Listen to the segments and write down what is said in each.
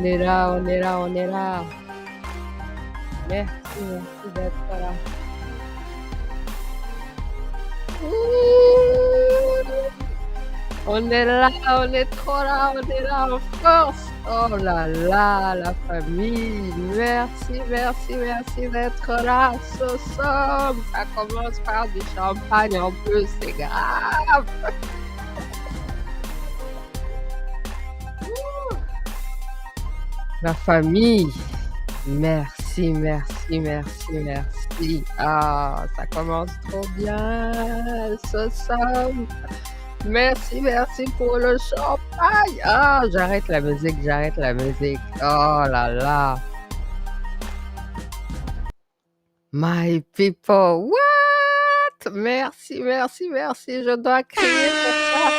on est là, on est là, on est là. Merci, merci d'être là. Ouh! On est là, on est trop là, on est là en force. Oh là là, la famille, merci, merci, merci d'être là. So somme, ça commence par du champagne en plus, c'est grave. La famille, merci, merci, merci, merci. Ah, ça commence trop bien, so somme. Merci, merci pour le champagne. Ah, j'arrête la musique, j'arrête la musique. Oh là là. My people, what? Merci, merci, merci. Je dois crier pour ça.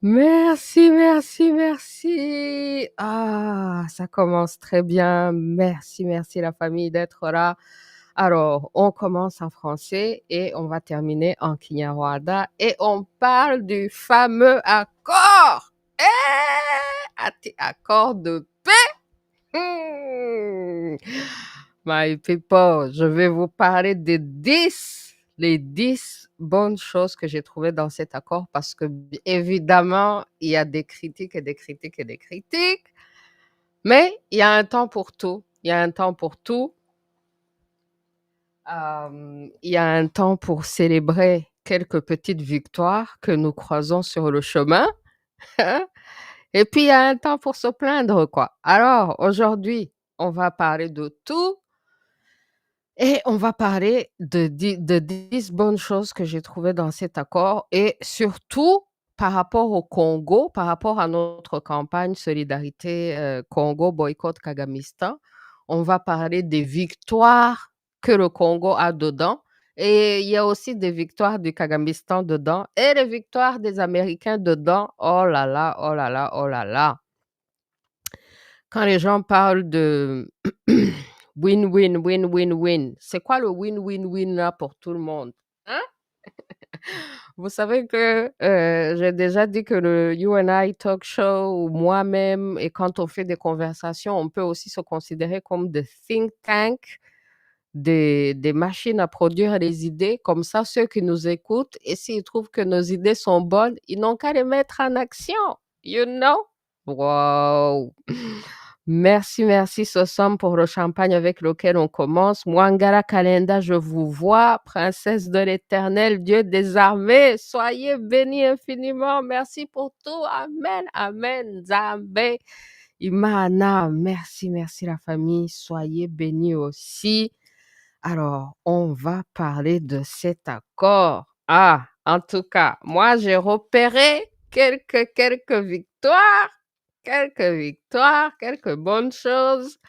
Merci, merci, merci. Ah, ça commence très bien. Merci, merci la famille d'être là. Alors, on commence en français et on va terminer en Kinyarwanda et on parle du fameux accord. Accord de paix. My people, je vais vous parler des 10, les 10 bonnes choses que j'ai trouvées dans cet accord parce que, évidemment, il y a des critiques et des critiques et des critiques, mais il y a un temps pour tout. Il y a un temps pour tout. Il y a un temps pour célébrer quelques petites victoires que nous croisons sur le chemin. Et puis, il y a un temps pour se plaindre, quoi. Alors, aujourd'hui, on va parler de tout et on va parler de 10 bonnes choses que j'ai trouvées dans cet accord et surtout par rapport au Congo, par rapport à notre campagne Solidarité Congo Boycott Kagamistan. On va parler des victoires que le Congo a dedans et il y a aussi des victoires du Kagamistan dedans et les victoires des Américains dedans. Oh là là, oh là là, oh là là. Quand les gens parlent de win-win, win-win-win, c'est quoi le win-win-win là pour tout le monde? Hein? Vous savez que j'ai déjà dit que le You and I Talk Show, ou moi-même, et quand on fait des conversations, on peut aussi se considérer comme des think tanks, des machines à produire des idées. Comme ça, ceux qui nous écoutent, et s'ils trouvent que nos idées sont bonnes, ils n'ont qu'à les mettre en action. You know? Wow! Merci, merci Sosom pour le champagne avec lequel on commence. Mwangara Kalenda, je vous vois, princesse de l'éternel, Dieu des armées, soyez bénis infiniment. Merci pour tout. Amen, amen. Zambé, Imana, merci, merci la famille, soyez bénis aussi. Alors, on va parler de cet accord. Ah, en tout cas, moi j'ai repéré quelques victoires. Quelques bonnes choses.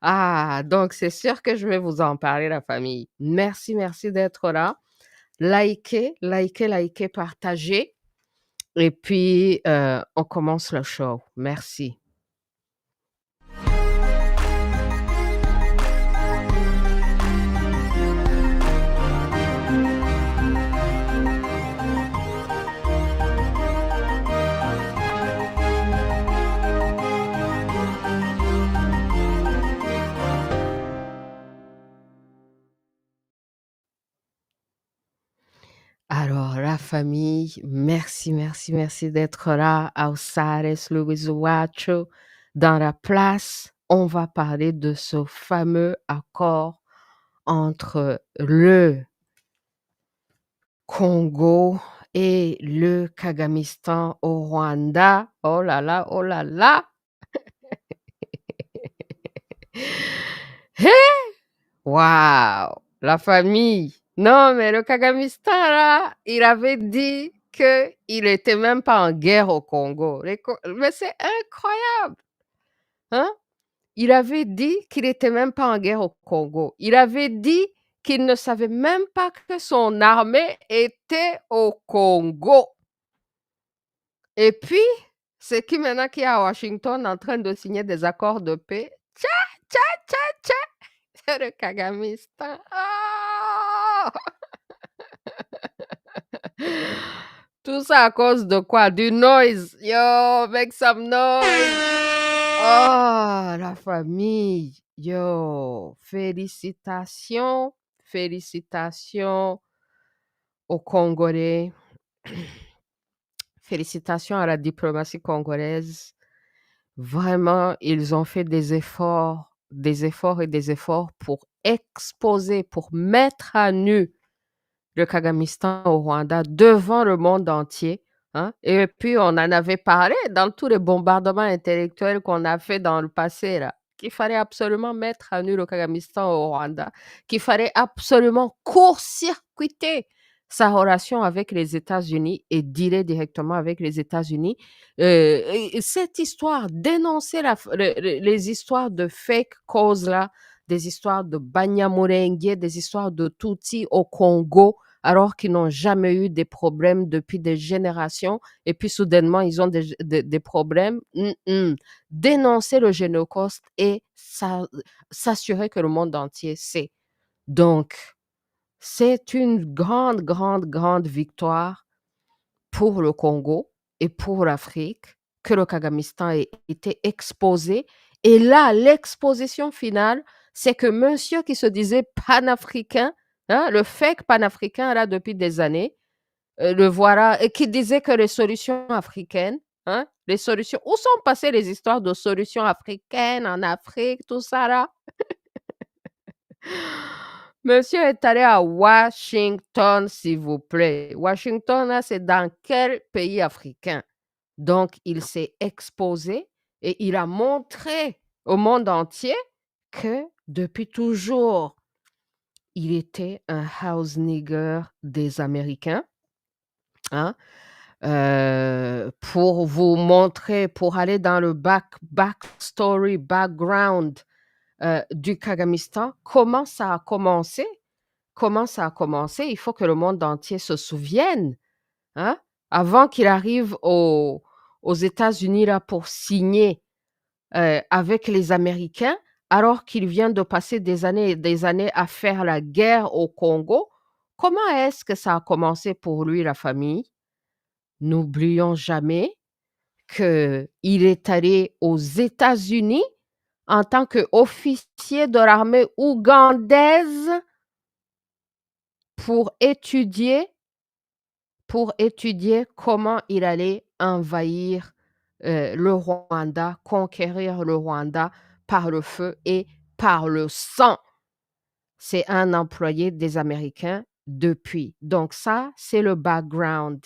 Ah, donc c'est sûr que je vais vous en parler, la famille. Merci, merci d'être là. Likez, likez, likez, partagez. Et puis, on commence le show. Merci. Alors, la famille, merci, merci, merci d'être là. Ausares Louis Wacho, dans la place, on va parler de ce fameux accord entre le Congo et le Kagamistan au Rwanda. Oh là là, oh là là. Hé! Waouh! La famille. Non, mais le Kagamistan, là, il avait dit qu'il était même pas en guerre au Congo. Mais c'est incroyable! Hein? Il avait dit qu'il était même pas en guerre au Congo. Il avait dit qu'il ne savait même pas que son armée était au Congo. Et puis, c'est qui maintenant qui est à Washington en train de signer des accords de paix? Tcha, tcha, tcha, tcha! C'est le Kagamistan. Oh! Tout ça à cause de quoi? Du noise. Yo, make some noise. Oh, la famille. Yo, félicitations, félicitations aux Congolais, félicitations à la diplomatie congolaise. Vraiment, ils ont fait des efforts et des efforts pour exposer, pour mettre à nu le Kagamistan au Rwanda devant le monde entier, hein. Et puis, on en avait parlé dans tous les bombardements intellectuels qu'on a fait dans le passé, là, qu'il fallait absolument mettre à nu le Kagamistan au Rwanda, qu'il fallait absolument court-circuiter sa relation avec les États-Unis et dealer directement avec les États-Unis. Et cette histoire, dénoncer les histoires de fake causes là, des histoires de Banyamulenge, des histoires de Tutsi au Congo, alors qu'ils n'ont jamais eu des problèmes depuis des générations, et puis soudainement, ils ont des problèmes. Dénoncer le génocide et s'assurer que le monde entier sait. Donc, c'est une grande, grande, grande victoire pour le Congo et pour l'Afrique que le Kagamistan ait été exposé. Et là, l'exposition finale, c'est que monsieur qui se disait panafricain, hein, le fake panafricain, là, depuis des années, le voilà, et qui disait que les solutions africaines, hein, les solutions, où sont passées les histoires de solutions africaines en Afrique, tout ça là? Monsieur est allé à Washington, s'il vous plaît. Washington, là, c'est dans quel pays africain? Donc, il s'est exposé et il a montré au monde entier que depuis toujours, il était un house nigger des Américains, hein. Pour vous montrer, pour aller dans le backstory, background du Kagamistan, comment ça a commencé, il faut que le monde entier se souvienne, hein, avant qu'il arrive aux États-Unis là pour signer avec les Américains, alors qu'il vient de passer des années et des années à faire la guerre au Congo. Comment est-ce que ça a commencé pour lui, la famille? N'oublions jamais qu'il est allé aux États-Unis en tant qu'officier de l'armée ougandaise pour étudier comment il allait envahir le Rwanda, conquérir le Rwanda par le feu et par le sang. C'est un employé des Américains depuis. Donc ça, c'est le background.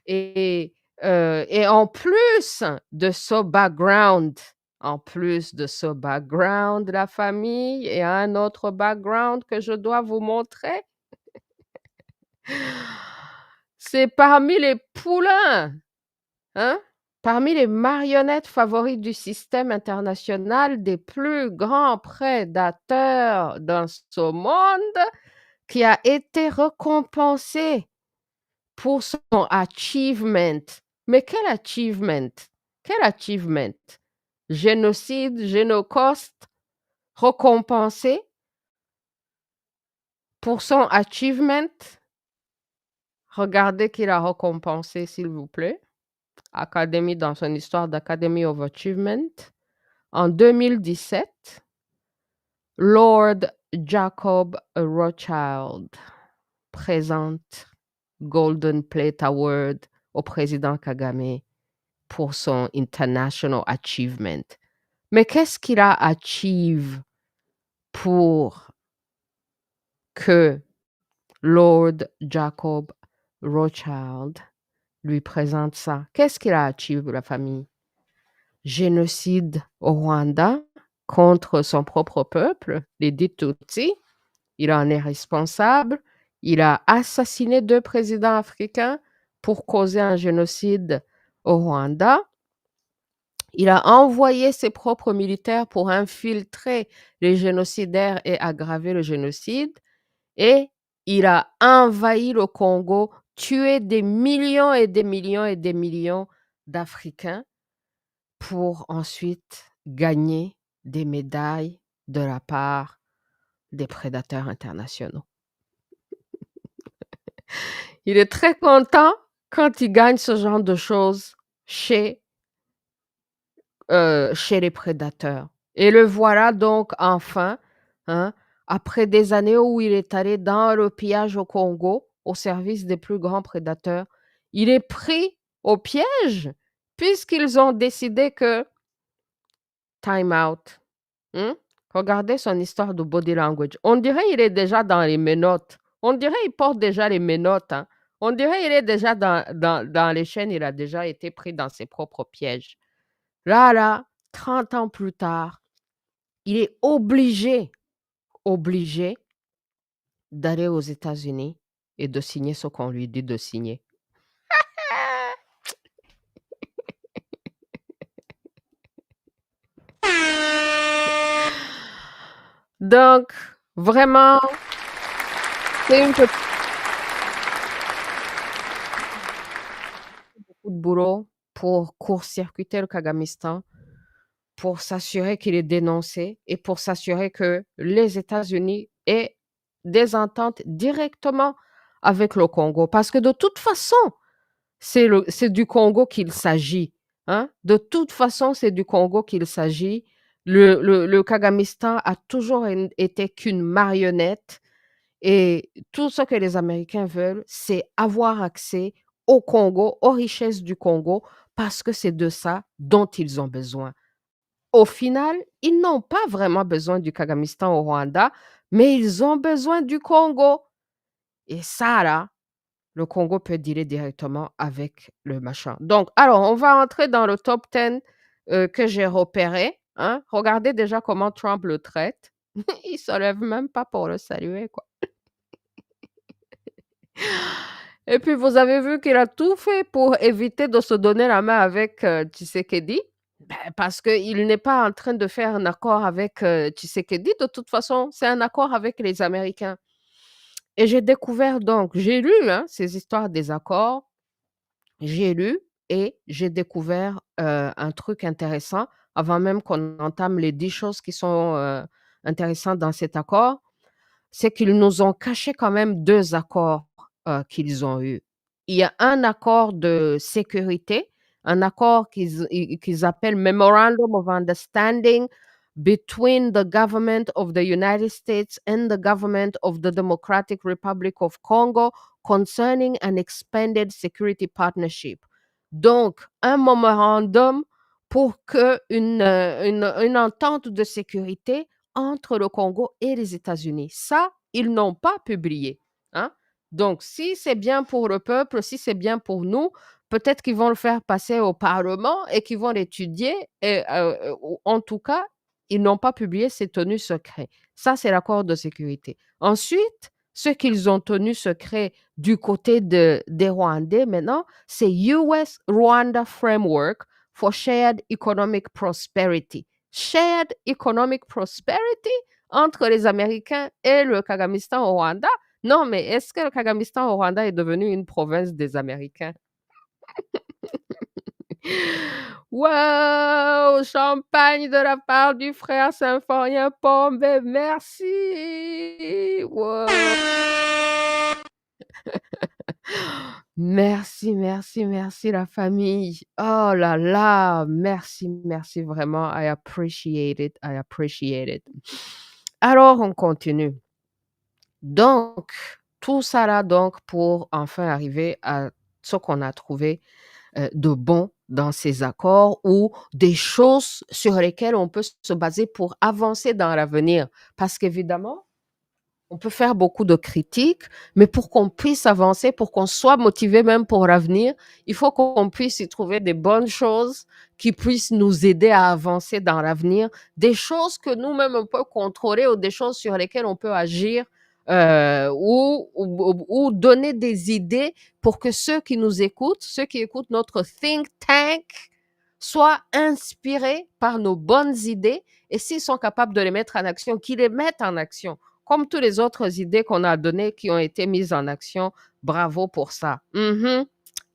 Et, et en plus de ce background, la famille, et un autre background que je dois vous montrer, c'est parmi les poulains, hein, parmi les marionnettes favorites du système international des plus grands prédateurs dans ce monde, qui a été récompensé pour son achievement. Mais quel achievement? Quel achievement? Génocide, génocoste, récompensé pour son achievement. Regardez qui l'a récompensé, s'il vous plaît. Academy, dans son histoire d'Academy of Achievement. En 2017, Lord Jacob Rothschild présente Golden Plate Award au président Kagame pour son International Achievement. Mais qu'est-ce qu'il a achieve pour que Lord Jacob Rothschild lui présente ça? Qu'est-ce qu'il a achieve, la famille? Génocide au Rwanda contre son propre peuple, les dits Tutsis. Il en est responsable. Il a assassiné 2 présidents africains pour causer un génocide au Rwanda. Il a envoyé ses propres militaires pour infiltrer les génocidaires et aggraver le génocide. Et il a envahi le Congo, tué des millions et des millions et des millions d'Africains pour ensuite gagner des médailles de la part des prédateurs internationaux. Il est très content quand il gagne ce genre de choses chez, chez les prédateurs. Et le voilà donc enfin, hein, après des années où il est allé dans le pillage au Congo, au service des plus grands prédateurs, il est pris au piège puisqu'ils ont décidé que time out. Mmh. Regardez son histoire de body language. On dirait il est déjà dans les menottes. On dirait il porte déjà les menottes, hein. On dirait il est déjà dans les chaînes, il a déjà été pris dans ses propres pièges. Là, 30 ans plus tard, il est obligé d'aller aux États-Unis et de signer ce qu'on lui dit de signer. Donc vraiment, c'est une petite coup de boulot pour court-circuiter le Kagamistan, pour s'assurer qu'il est dénoncé et pour s'assurer que les États-Unis aient des ententes directement avec le Congo. Parce que de toute façon, c'est du Congo qu'il s'agit, hein. De toute façon, c'est du Congo qu'il s'agit. Le Kagamistan a toujours été qu'une marionnette et tout ce que les Américains veulent, c'est avoir accès au Congo, aux richesses du Congo, parce que c'est de ça dont ils ont besoin. Au final, ils n'ont pas vraiment besoin du Kagamistan au Rwanda, mais ils ont besoin du Congo. Et ça, là, le Congo peut dealer directement avec le machin. Donc, alors, on va entrer dans le top 10 que j'ai repéré, hein. Regardez déjà comment Trump le traite. Il ne se lève même pas pour le saluer, quoi. Et puis, vous avez vu qu'il a tout fait pour éviter de se donner la main avec Tshisekedi. Ben, parce qu'il n'est pas en train de faire un accord avec Tshisekedi. De toute façon, c'est un accord avec les Américains. Et j'ai découvert donc, j'ai lu hein, ces histoires des accords, j'ai lu et j'ai découvert un truc intéressant avant même qu'on entame les 10 choses qui sont intéressantes dans cet accord. C'est qu'ils nous ont caché quand même 2 accords, qu'ils ont eus. Il y a un accord de sécurité, un accord qu'ils appellent Memorandum of Understanding between the government of the United States and the government of the Democratic Republic of Congo concerning an expanded security partnership. Donc, un mémorandum pour que une entente de sécurité entre le Congo et les États-Unis. Ça, ils n'ont pas publié, hein. Donc si c'est bien pour le peuple, si c'est bien pour nous, peut-être qu'ils vont le faire passer au parlement et qu'ils vont l'étudier et ou en tout cas, ils n'ont pas publié, c'est tenu secret. Ça, c'est l'accord de sécurité. Ensuite, ce qu'ils ont tenu secret du côté des Rwandais maintenant, c'est US-Rwanda Framework for Shared Economic Prosperity. Shared Economic Prosperity entre les Américains et le Kagamistan au Rwanda. Non, mais est-ce que le Kagamistan au Rwanda est devenu une province des Américains? Wow! Champagne de la part du frère Symphorien Pombé, merci! Wow! Merci, merci, merci la famille. Oh là là, merci, merci vraiment. I appreciate it, I appreciate it. Alors, on continue. Donc, tout ça là, donc, pour enfin arriver à ce qu'on a trouvé de bon dans ces accords ou des choses sur lesquelles on peut se baser pour avancer dans l'avenir. Parce qu'évidemment, on peut faire beaucoup de critiques, mais pour qu'on puisse avancer, pour qu'on soit motivé même pour l'avenir, il faut qu'on puisse y trouver des bonnes choses qui puissent nous aider à avancer dans l'avenir, des choses que nous-mêmes on peut contrôler ou des choses sur lesquelles on peut agir ou donner des idées pour que ceux qui nous écoutent, ceux qui écoutent notre think tank, soient inspirés par nos bonnes idées et s'ils sont capables de les mettre en action, qu'ils les mettent en action comme toutes les autres idées qu'on a données qui ont été mises en action. Bravo pour ça. Mhm.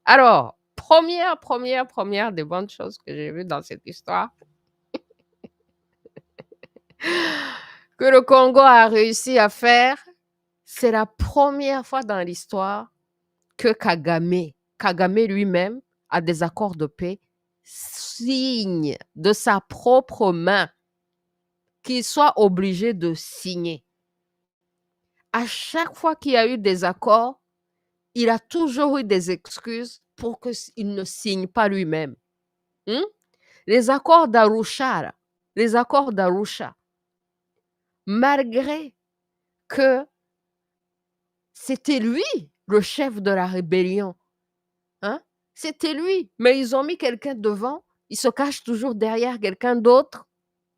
Alors, première des bonnes choses que j'ai vues dans cette histoire, que le Congo a réussi à faire, c'est la première fois dans l'histoire que Kagame Kagame lui-même a des accords de paix, signe de sa propre main, qu'il soit obligé de signer. À chaque fois qu'il y a eu des accords, il a toujours eu des excuses pour qu'il ne signe pas lui-même. Hmm? Les accords d'Arusha, les accords d'Arusha, malgré que c'était lui le chef de la rébellion, hein? C'était lui, mais ils ont mis quelqu'un devant, il se cache toujours derrière quelqu'un d'autre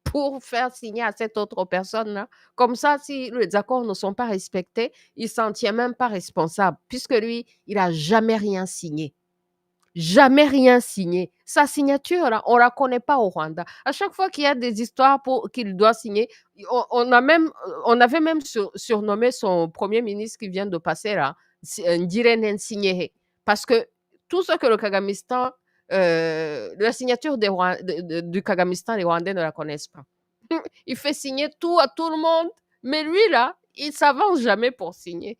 pour faire signer à cette autre personne-là. Comme ça, si les accords ne sont pas respectés, il ne s'en tient même pas responsable, puisque lui, il n'a jamais rien signé. Jamais rien signé. Sa signature, là, on ne la connaît pas au Rwanda. À chaque fois qu'il y a des histoires qu'il doit signer, on avait même surnommé son premier ministre qui vient de passer là, Ngirente Nsignere, parce que tout ce que le Kagamistan, la signature du Kagamistan, les Rwandais ne la connaissent pas. Il fait signer tout à tout le monde, mais lui là, il ne s'avance jamais pour signer.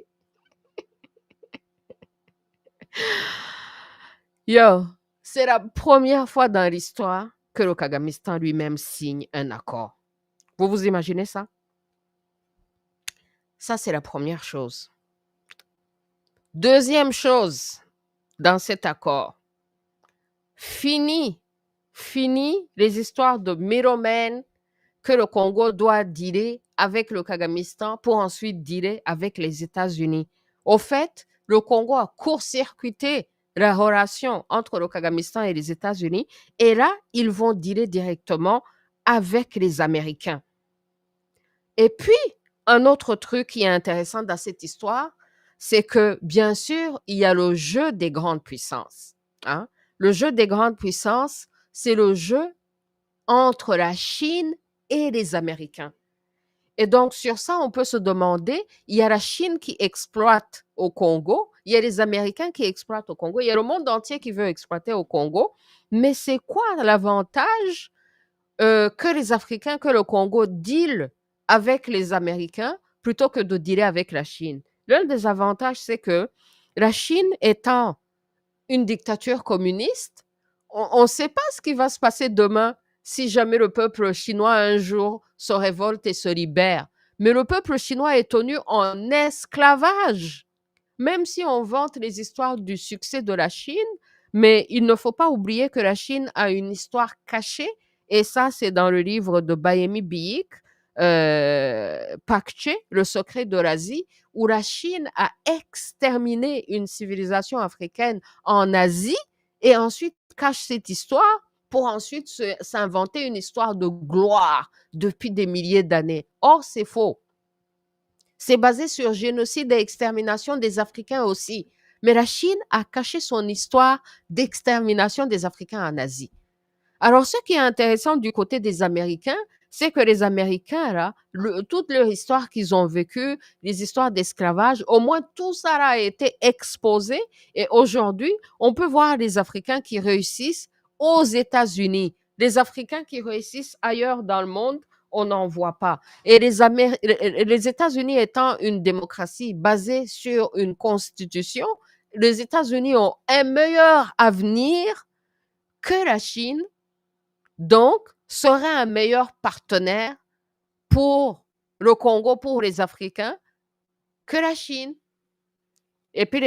Yo, c'est la première fois dans l'histoire que le Kagamistan lui-même signe un accord. Vous vous imaginez ça? Ça, c'est la première chose. Deuxième chose dans cet accord, fini les histoires de middlemen que le Congo doit dealer avec le Kagamistan pour ensuite dealer avec les États-Unis. Au fait, le Congo a court-circuité la relation entre le Kagamistan et les États-Unis, et là, ils vont dealer directement avec les Américains. Et puis, un autre truc qui est intéressant dans cette histoire, c'est que, bien sûr, il y a le jeu des grandes puissances. Hein? Le jeu des grandes puissances, c'est le jeu entre la Chine et les Américains. Et donc, sur ça, on peut se demander, il y a la Chine qui exploite au Congo, il y a les Américains qui exploitent au Congo, il y a le monde entier qui veut exploiter au Congo, mais c'est quoi l'avantage que les Africains, que le Congo deal avec les Américains plutôt que de dealer avec la Chine? L'un des avantages, c'est que la Chine étant une dictature communiste, on ne sait pas ce qui va se passer demain si jamais le peuple chinois un jour se révolte et se libère. Mais le peuple chinois est tenu en esclavage. Même si on vante les histoires du succès de la Chine, mais il ne faut pas oublier que la Chine a une histoire cachée, et ça, c'est dans le livre de Bayemi Biyik, Pakche, Le secret de l'Asie, où la Chine a exterminé une civilisation africaine en Asie et ensuite cache cette histoire pour ensuite s'inventer une histoire de gloire depuis des milliers d'années. Or, c'est faux. C'est basé sur génocide et extermination des Africains aussi. Mais la Chine a caché son histoire d'extermination des Africains en Asie. Alors, ce qui est intéressant du côté des Américains, c'est que les Américains, là, toute leur histoire qu'ils ont vécue, les histoires d'esclavage, au moins tout ça a été exposé. Et aujourd'hui, on peut voir les Africains qui réussissent aux États-Unis. Les Africains qui réussissent ailleurs dans le monde, on n'en voit pas. Et les États-Unis étant une démocratie basée sur une constitution, les États-Unis ont un meilleur avenir que la Chine, donc serait un meilleur partenaire pour le Congo, pour les Africains, que la Chine. Et puis,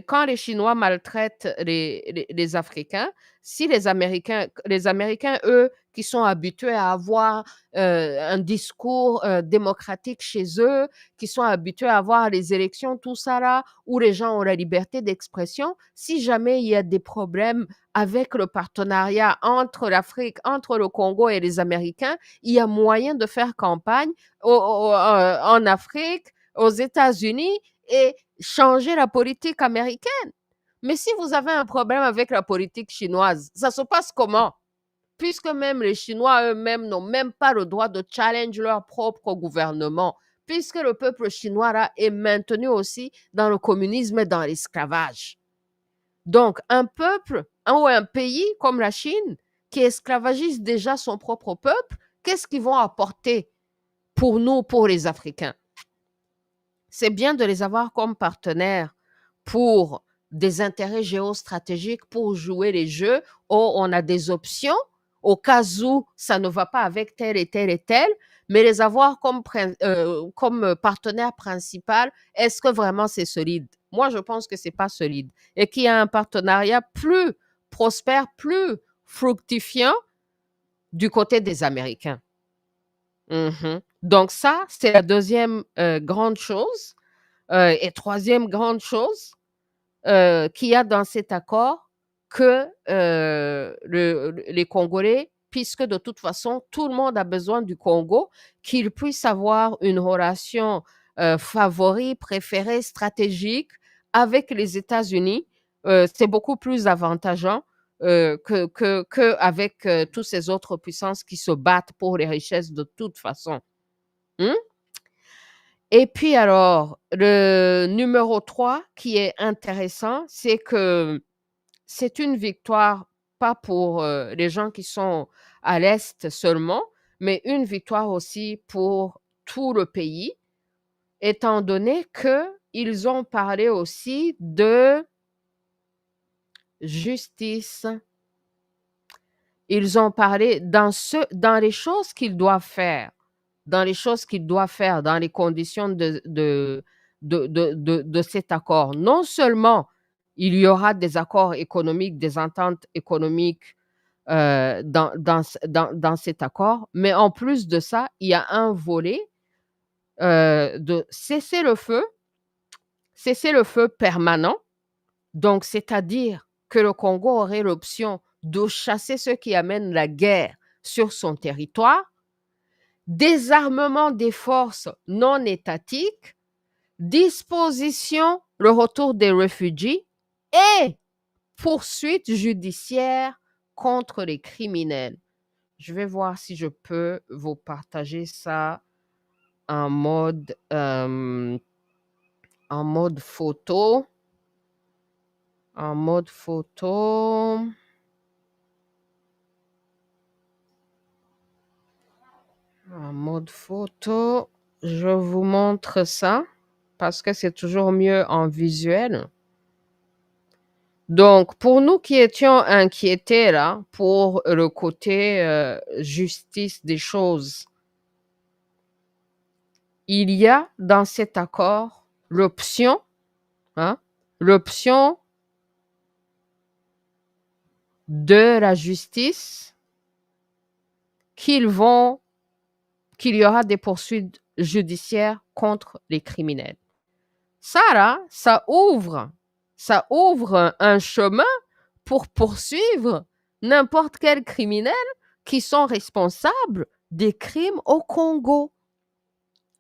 quand les Chinois maltraitent les Africains, si les Américains, eux, qui sont habitués à avoir un discours démocratique chez eux, qui sont habitués à avoir les élections, tout ça là, où les gens ont la liberté d'expression, si jamais il y a des problèmes avec le partenariat entre l'Afrique, entre le Congo et les Américains, il y a moyen de faire campagne en Afrique, aux États-Unis, et changer la politique américaine. Mais si vous avez un problème avec la politique chinoise, ça se passe comment? Puisque même les Chinois eux-mêmes n'ont même pas le droit de challenge leur propre gouvernement, puisque le peuple chinois là est maintenu aussi dans le communisme et dans l'esclavage. Donc, un peuple ou un pays comme la Chine, qui esclavagise déjà son propre peuple, qu'est-ce qu'ils vont apporter pour nous, pour les Africains? C'est bien de les avoir comme partenaires pour des intérêts géostratégiques pour jouer les jeux. Oh, on a des options au cas où ça ne va pas avec tel et tel et tel, mais les avoir comme partenaire principal, est-ce que vraiment c'est solide? Moi, je pense que c'est pas solide et qu'il y a un partenariat plus prospère, plus fructifiant du côté des Américains. Donc ça, c'est la deuxième grande chose. Et troisième grande chose qu'il y a dans cet accord, que les Congolais, puisque de toute façon, tout le monde a besoin du Congo, qu'ils puissent avoir une relation favori, préférée, stratégique avec les États-Unis. C'est beaucoup plus avantageant que avec toutes ces autres puissances qui se battent pour les richesses de toute façon. Hmm? Et puis alors, le numéro 3 qui est intéressant, c'est que c'est une victoire pas pour les gens qui sont à l'Est seulement, mais une victoire aussi pour tout le pays, étant donné qu'ils ont parlé aussi de justice. Ils ont parlé dans les choses qu'ils doivent faire, dans les conditions de cet accord. Non seulement il y aura des accords économiques, des ententes économiques dans cet accord, mais en plus de ça, il y a un volet de cessez-le-feu permanent. Donc, c'est-à-dire que le Congo aurait l'option de chasser ceux qui amènent la guerre sur son territoire, désarmement des forces non étatiques, disposition, le retour des réfugiés et poursuite judiciaire contre les criminels. Je vais voir si je peux vous partager ça en mode, euh, en mode photo. En mode photo. En mode photo, je vous montre ça parce que c'est toujours mieux en visuel. Donc, pour nous qui étions inquiétés là, pour le côté justice des choses, il y a dans cet accord l'option, hein, l'option de la justice qu'il y aura des poursuites judiciaires contre les criminels. Ça là, ça ouvre un chemin pour poursuivre n'importe quel criminel qui sont responsables des crimes au Congo.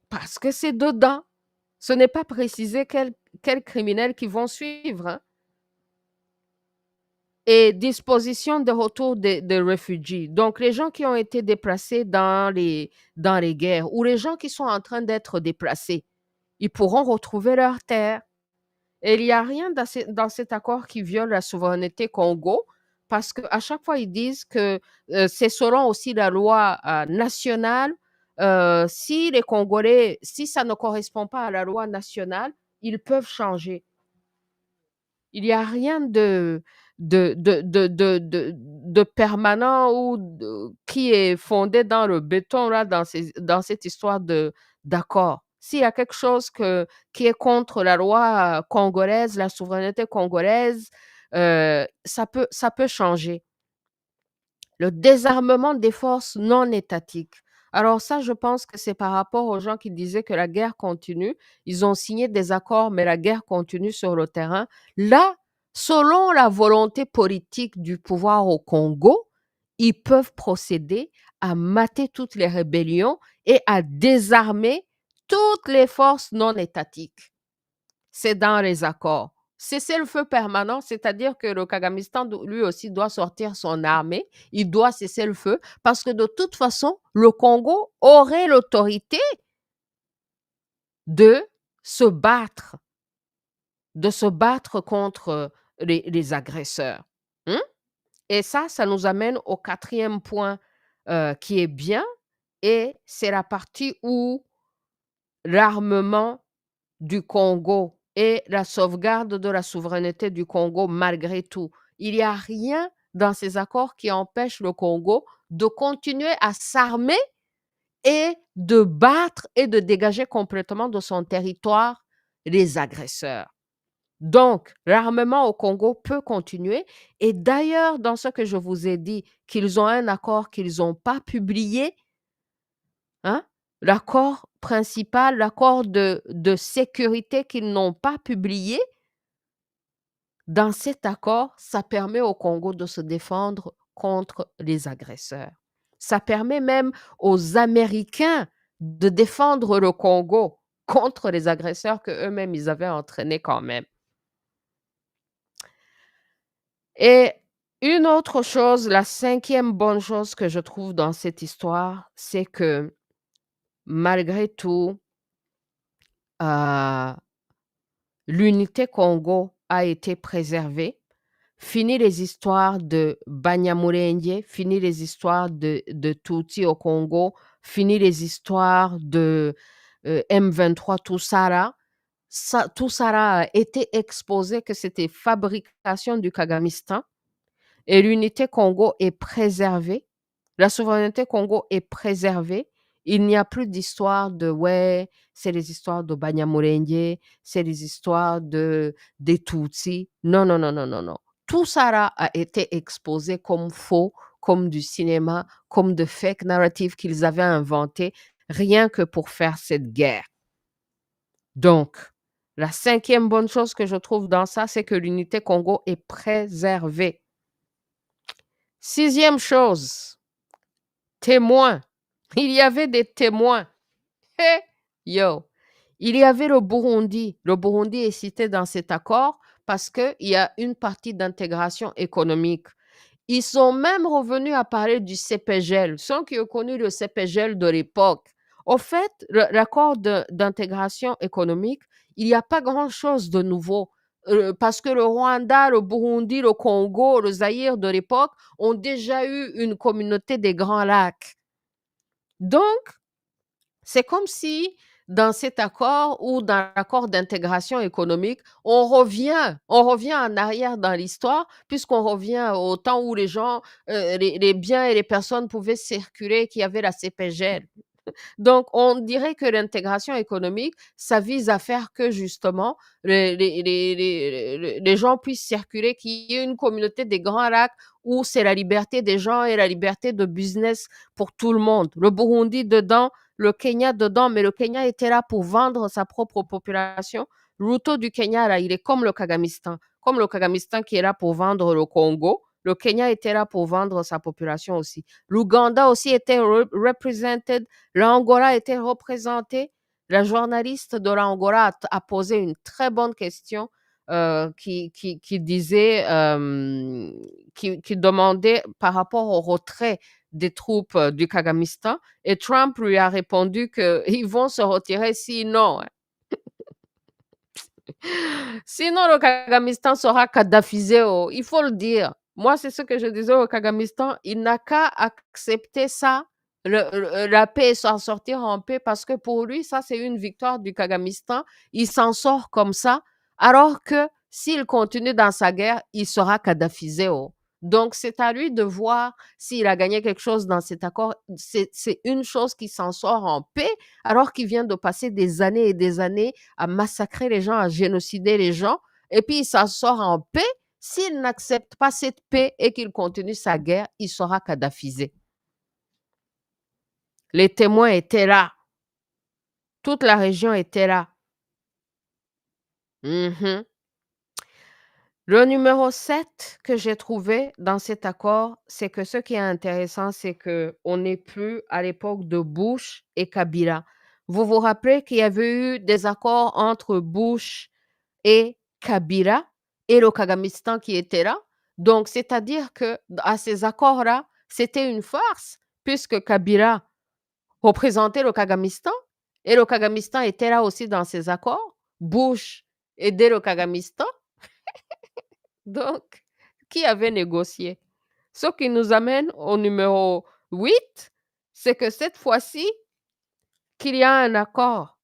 Parce que c'est dedans. Ce n'est pas précisé quels criminels qui vont suivre. Hein. Et disposition de retour des réfugiés. Donc, les gens qui ont été déplacés dans les guerres ou les gens qui sont en train d'être déplacés, ils pourront retrouver leur terre. Et il n'y a rien dans cet accord qui viole la souveraineté Congo, parce qu'à chaque fois, ils disent que c'est selon aussi la loi nationale. Si les Congolais, si ça ne correspond pas à la loi nationale, ils peuvent changer. Il n'y a rien de permanent ou qui est fondé dans le béton là, dans cette histoire d'accord. S'il y a quelque chose qui est contre la loi congolaise, la souveraineté congolaise, ça peut changer. Le désarmement des forces non étatiques. Alors ça, je pense que c'est par rapport aux gens qui disaient que la guerre continue. Ils ont signé des accords, mais la guerre continue sur le terrain. Là, selon la volonté politique du pouvoir au Congo, ils peuvent procéder à mater toutes les rébellions et à désarmer toutes les forces non étatiques. C'est dans les accords. Cessez-le-feu permanent, c'est-à-dire que le Kagamistan, lui aussi, doit sortir son armée. Il doit cesser le feu parce que de toute façon, le Congo aurait l'autorité de se battre, contre les agresseurs. Hein? Et ça nous amène au quatrième point qui est bien, et c'est la partie où l'armement du Congo et la sauvegarde de la souveraineté du Congo malgré tout. Il n'y a rien dans ces accords qui empêche le Congo de continuer à s'armer et de battre et de dégager complètement de son territoire les agresseurs. Donc, l'armement au Congo peut continuer. Et d'ailleurs, dans ce que je vous ai dit, qu'ils ont un accord qu'ils n'ont pas publié, hein, l'accord principal, l'accord de sécurité qu'ils n'ont pas publié, dans cet accord, ça permet au Congo de se défendre contre les agresseurs. Ça permet même aux Américains de défendre le Congo contre les agresseurs que eux-mêmes ils avaient entraînés quand même. Et une autre chose, la cinquième bonne chose que je trouve dans cette histoire, c'est que malgré tout, euh, l'unité Congo a été préservée. Fini les histoires de Banyamulenge, fini les histoires de Tutsi au Congo, fini les histoires de M23, tout ça là. Tout ça là a été exposé que c'était fabrication du Kagamistan et l'unité Congo est préservée. La souveraineté Congo est préservée. Il n'y a plus d'histoire de ouais, c'est les histoires de Banyamulenge, c'est les histoires des Tutsis. Non, non, non, non, non, non. Tout ça là a été exposé comme faux, comme du cinéma, comme de fake narratives qu'ils avaient inventés, rien que pour faire cette guerre. Donc, la cinquième bonne chose que je trouve dans ça, c'est que l'unité Congo est préservée. Sixième chose, témoins. Il y avait des témoins. Hé, yo. Il y avait le Burundi. Le Burundi est cité dans cet accord parce qu'il y a une partie d'intégration économique. Ils sont même revenus à parler du CPGL, ceux qui ont connu le CPGL de l'époque. Au fait, l'accord d'intégration économique, il n'y a pas grand-chose de nouveau. Parce que le Rwanda, le Burundi, le Congo, le Zaïre de l'époque ont déjà eu une communauté des Grands Lacs. Donc, c'est comme si dans cet accord ou dans l'accord d'intégration économique, on revient en arrière dans l'histoire, puisqu'on revient au temps où les gens, les biens et les personnes pouvaient circuler, qu'il y avait la CPGL. Donc, on dirait que l'intégration économique, ça vise à faire que justement, les gens puissent circuler, qu'il y ait une communauté des Grands Lacs où c'est la liberté des gens et la liberté de business pour tout le monde. Le Burundi dedans, le Kenya dedans, mais le Kenya était là pour vendre sa propre population. Ruto du Kenya, là, il est comme le Kagamistan qui est là pour vendre le Congo. Le Kenya était là pour vendre sa population aussi. L'Ouganda aussi était represented. L'Angola était représenté. La journaliste de l'Angola a posé une très bonne question qui disait, qui demandait par rapport au retrait des troupes du Kagamistan. Et Trump lui a répondu qu'ils vont se retirer sinon. Sinon, le Kagamistan sera kadhafisé. Oh. Il faut le dire. Moi, c'est ce que je disais au Kagamistan. Il n'a qu'à accepter ça, la paix et s'en sortir en paix, parce que pour lui, ça, c'est une victoire du Kagamistan. Il s'en sort comme ça, alors que s'il continue dans sa guerre, il sera kadhafisé. Oh. Donc, c'est à lui de voir s'il a gagné quelque chose dans cet accord. C'est une chose qui s'en sort en paix, alors qu'il vient de passer des années et des années à massacrer les gens, à génocider les gens, et puis il s'en sort en paix. S'il n'accepte pas cette paix et qu'il continue sa guerre, il sera kadhafisé. Les témoins étaient là. Toute la région était là. Mhm. Le numéro 7 que j'ai trouvé dans cet accord, c'est que ce qui est intéressant, c'est qu'on n'est plus à l'époque de Bush et Kabila. Vous vous rappelez qu'il y avait eu des accords entre Bush et Kabila et le Kagamistan qui était là. Donc, c'est-à-dire que à ces accords-là, c'était une farce, puisque Kabila représentait le Kagamistan et le Kagamistan était là aussi dans ces accords. Bush aidait le Kagamistan. Donc, qui avait négocié? Ce qui nous amène au numéro 8, c'est que cette fois-ci, qu'il y a un accord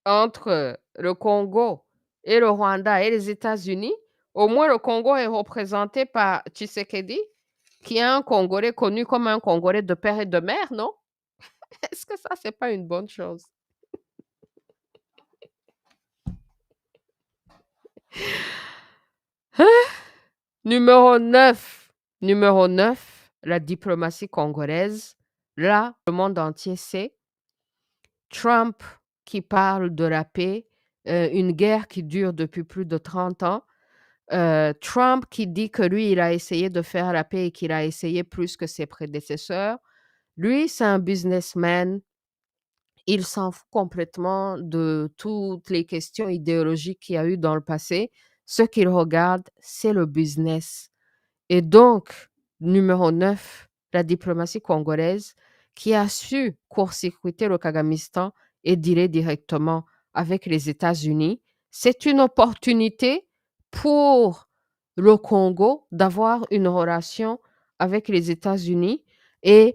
entre le Congo et le Rwanda et les États-Unis, au moins le Congo est représenté par Tshisekedi, qui est un Congolais connu comme un Congolais de père et de mère, non? Est-ce que ça, c'est pas une bonne chose? Numéro 9, numéro 9, la diplomatie congolaise. Là, le monde entier sait. Trump qui parle de la paix, une guerre qui dure depuis plus de 30 ans. Trump qui dit que lui, il a essayé de faire la paix et qu'il a essayé plus que ses prédécesseurs. Lui, c'est un businessman. Il s'en fout complètement de toutes les questions idéologiques qu'il y a eu dans le passé. Ce qu'il regarde, c'est le business. Et donc, numéro 9, la diplomatie congolaise qui a su court-circuiter le Kagamistan et dealer directement avec les États-Unis. C'est une opportunité pour le Congo d'avoir une relation avec les États-Unis et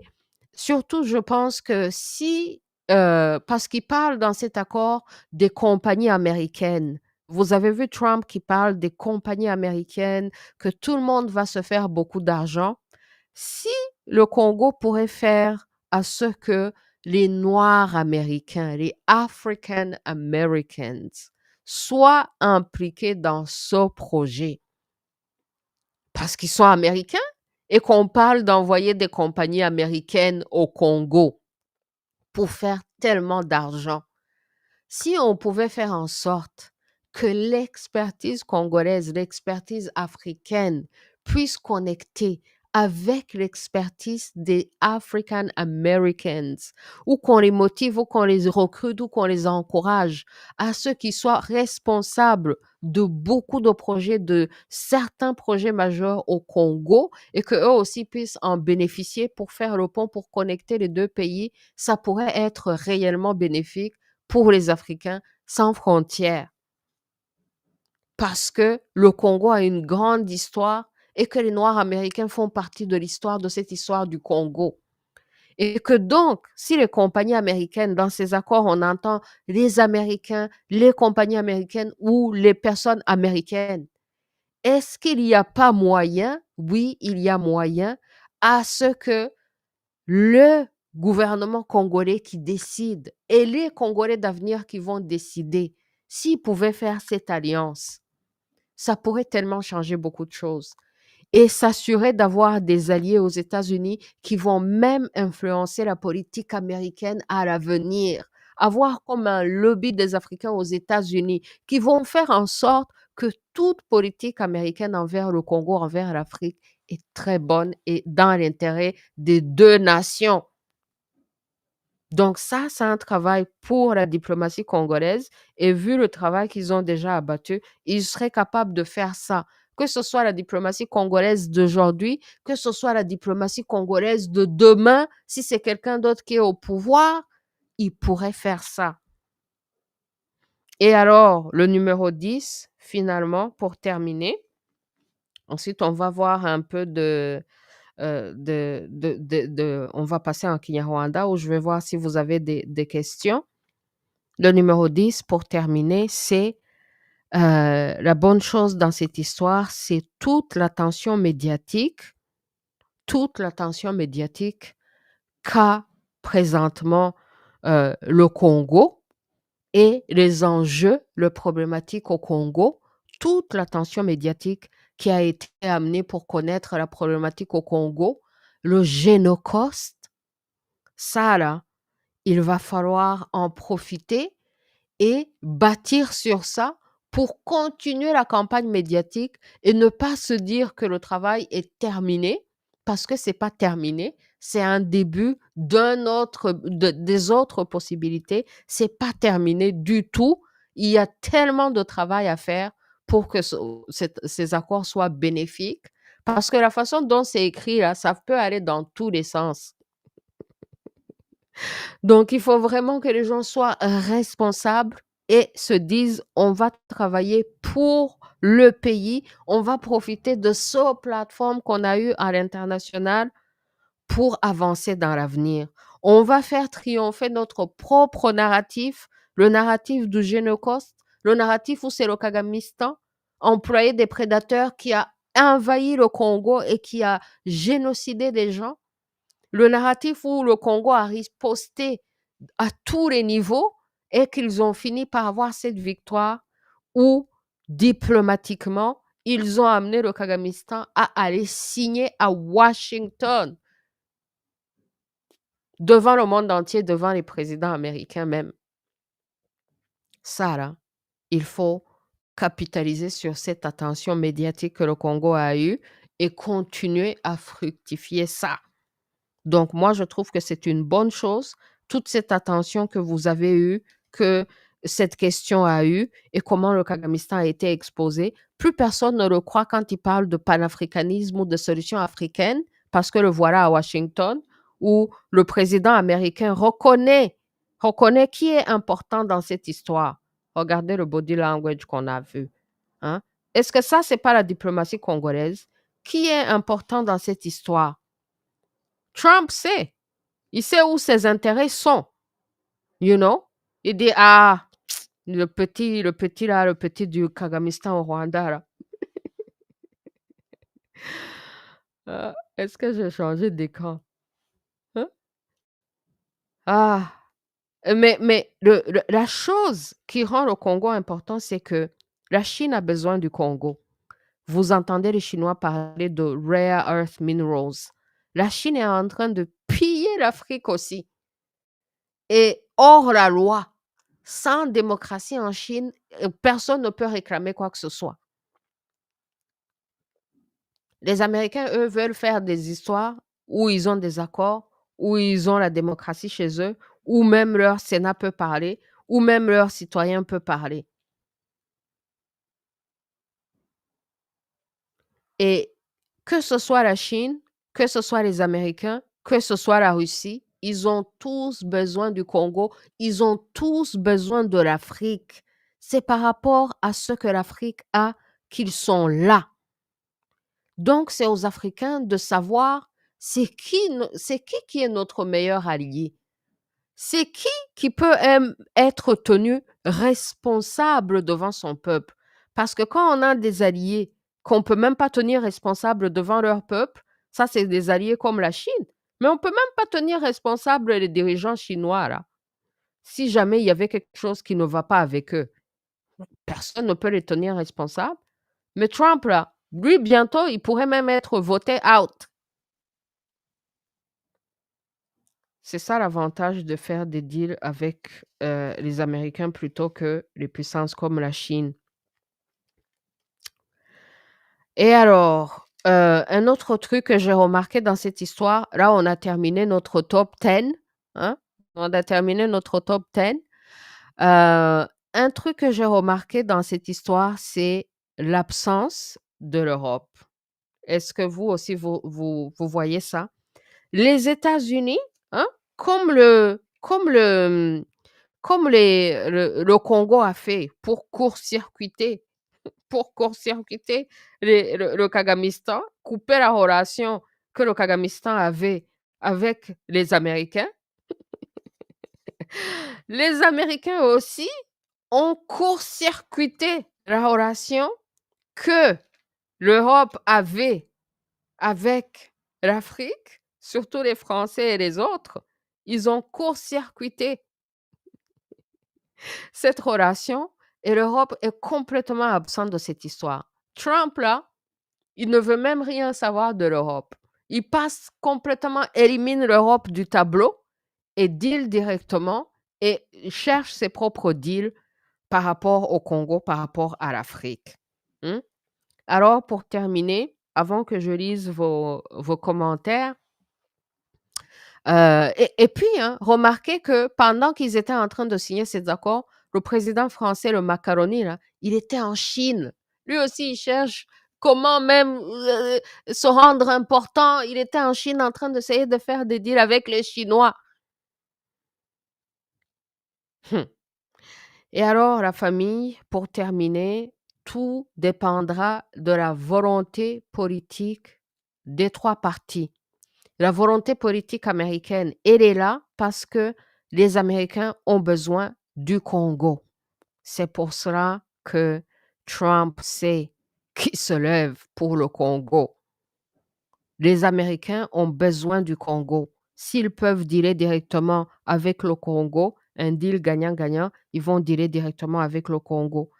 surtout, je pense que si, parce qu'il parle dans cet accord des compagnies américaines. Vous avez vu Trump qui parle des compagnies américaines, que tout le monde va se faire beaucoup d'argent. Si le Congo pourrait faire à ce que les Noirs américains, les African Americans, soient impliqués dans ce projet, parce qu'ils sont américains et qu'on parle d'envoyer des compagnies américaines au Congo pour faire tellement d'argent. Si on pouvait faire en sorte que l'expertise congolaise, l'expertise africaine puisse connecter avec l'expertise des African Americans, ou qu'on les motive, ou qu'on les recrute, ou qu'on les encourage, à ceux qui soient responsables de beaucoup de projets, de certains projets majeurs au Congo, et qu'eux aussi puissent en bénéficier pour faire le pont, pour connecter les deux pays, ça pourrait être réellement bénéfique pour les Africains sans frontières. Parce que le Congo a une grande histoire et que les Noirs américains font partie de l'histoire, de cette histoire du Congo. Et que donc, si les compagnies américaines, dans ces accords, on entend les Américains, les compagnies américaines ou les personnes américaines, est-ce qu'il n'y a pas moyen, oui, il y a moyen, à ce que le gouvernement congolais qui décide et les Congolais d'avenir qui vont décider, s'ils pouvaient faire cette alliance, ça pourrait tellement changer beaucoup de choses et s'assurer d'avoir des alliés aux États-Unis qui vont même influencer la politique américaine à l'avenir. Avoir comme un lobby des Africains aux États-Unis qui vont faire en sorte que toute politique américaine envers le Congo, envers l'Afrique est très bonne et dans l'intérêt des deux nations. Donc ça, c'est un travail pour la diplomatie congolaise et vu le travail qu'ils ont déjà abattu, ils seraient capables de faire ça. Que ce soit la diplomatie congolaise d'aujourd'hui, que ce soit la diplomatie congolaise de demain, si c'est quelqu'un d'autre qui est au pouvoir, ils pourraient faire ça. Et alors, le numéro 10, finalement, pour terminer, ensuite on va voir un peu on va passer en Kinyarwanda où je vais voir si vous avez des questions. Le numéro 10, pour terminer, c'est la bonne chose dans cette histoire, c'est toute l'attention médiatique qu'a présentement le Congo et les enjeux, le problématique au Congo, toute l'attention médiatique qui a été amenée pour connaître la problématique au Congo, le génocoste, ça là, il va falloir en profiter et bâtir sur ça pour continuer la campagne médiatique et ne pas se dire que le travail est terminé parce que c'est pas terminé, c'est un début des autres possibilités, c'est pas terminé du tout. Il y a tellement de travail à faire pour que ces accords soient bénéfiques parce que la façon dont c'est écrit là, ça peut aller dans tous les sens. Donc, il faut vraiment que les gens soient responsables et se disent, on va travailler pour le pays, on va profiter de ces plateformes qu'on a eues à l'international pour avancer dans l'avenir. On va faire triompher notre propre narratif, le narratif du Génocoste, Le narratif où c'est le Kagamistan, employé des prédateurs, qui a envahi le Congo et qui a génocidé des gens. Le narratif où le Congo a riposté à tous les niveaux et qu'ils ont fini par avoir cette victoire où, diplomatiquement, ils ont amené le Kagamistan à aller signer à Washington, devant le monde entier, devant les présidents américains même. Ça, là, il faut capitaliser sur cette attention médiatique que le Congo a eue et continuer à fructifier ça. Donc, moi, je trouve que c'est une bonne chose, toute cette attention que vous avez eue, que cette question a eue et comment le Kagamistan a été exposé. Plus personne ne le croit quand il parle de panafricanisme ou de solution africaine, parce que le voilà à Washington, où le président américain reconnaît qui est important dans cette histoire. Regardez le body language qu'on a vu. Hein? Est-ce que ça, c'est pas la diplomatie congolaise? Qui est important dans cette histoire? Trump sait. Il sait où ses intérêts sont. You know? Il dit, ah, le petit là, le petit du Kagamistan au Rwanda là. Est-ce que j'ai changé d'écran? Hein? Ah, mais la chose qui rend le Congo important, c'est que la Chine a besoin du Congo. Vous entendez les Chinois parler de rare earth minerals. La Chine est en train de piller l'Afrique aussi. Et hors la loi, sans démocratie en Chine, personne ne peut réclamer quoi que ce soit. Les Américains, eux, veulent faire des histoires où ils ont des accords, où ils ont la démocratie chez eux, où même leur Sénat peut parler, où même leurs citoyens peuvent parler. Et que ce soit la Chine, que ce soit les Américains, que ce soit la Russie, ils ont tous besoin du Congo, ils ont tous besoin de l'Afrique. C'est par rapport à ce que l'Afrique a qu'ils sont là. Donc, c'est aux Africains de savoir c'est qui est notre meilleur allié. C'est qui peut être tenu responsable devant son peuple. Parce que quand on a des alliés qu'on ne peut même pas tenir responsables devant leur peuple, ça, c'est des alliés comme la Chine. Mais on ne peut même pas tenir responsables les dirigeants chinois, là. Si jamais il y avait quelque chose qui ne va pas avec eux, personne ne peut les tenir responsables. Mais Trump, là, lui, bientôt, il pourrait même être voté out. C'est ça l'avantage de faire des deals avec les Américains plutôt que les puissances comme la Chine. Et alors, un autre truc que j'ai remarqué dans cette histoire, là, on a terminé notre top 10. Hein? On a terminé notre top 10. Un truc que j'ai remarqué dans cette histoire, c'est l'absence de l'Europe. Est-ce que vous aussi, vous voyez ça? Les États-Unis, hein, comme le Congo a fait pour court-circuiter le Kagamistan, couper la relation que le Kagamistan avait avec les Américains. Les Américains aussi ont court-circuité la relation que l'Europe avait avec l'Afrique, surtout les Français et les autres. Ils ont court-circuité cette relation et l'Europe est complètement absente de cette histoire. Trump, là, il ne veut même rien savoir de l'Europe. Il passe complètement, élimine l'Europe du tableau et deal directement et cherche ses propres deals par rapport au Congo, par rapport à l'Afrique. Hmm? Alors, pour terminer, avant que je lise vos commentaires, et puis, hein, remarquez que pendant qu'ils étaient en train de signer ces accords, le président français, le macaroni, là, il était en Chine. Lui aussi, il cherche comment même se rendre important. Il était en Chine en train d'essayer de faire des deals avec les Chinois. Hum. Et alors, la famille, pour terminer, tout dépendra de la volonté politique des trois partis. La volonté politique américaine, elle est là parce que les Américains ont besoin du Congo. C'est pour cela que Trump sait qu'il se lève pour le Congo. Les Américains ont besoin du Congo. S'ils peuvent dealer directement avec le Congo, un deal gagnant-gagnant, ils vont dealer directement avec le Congo.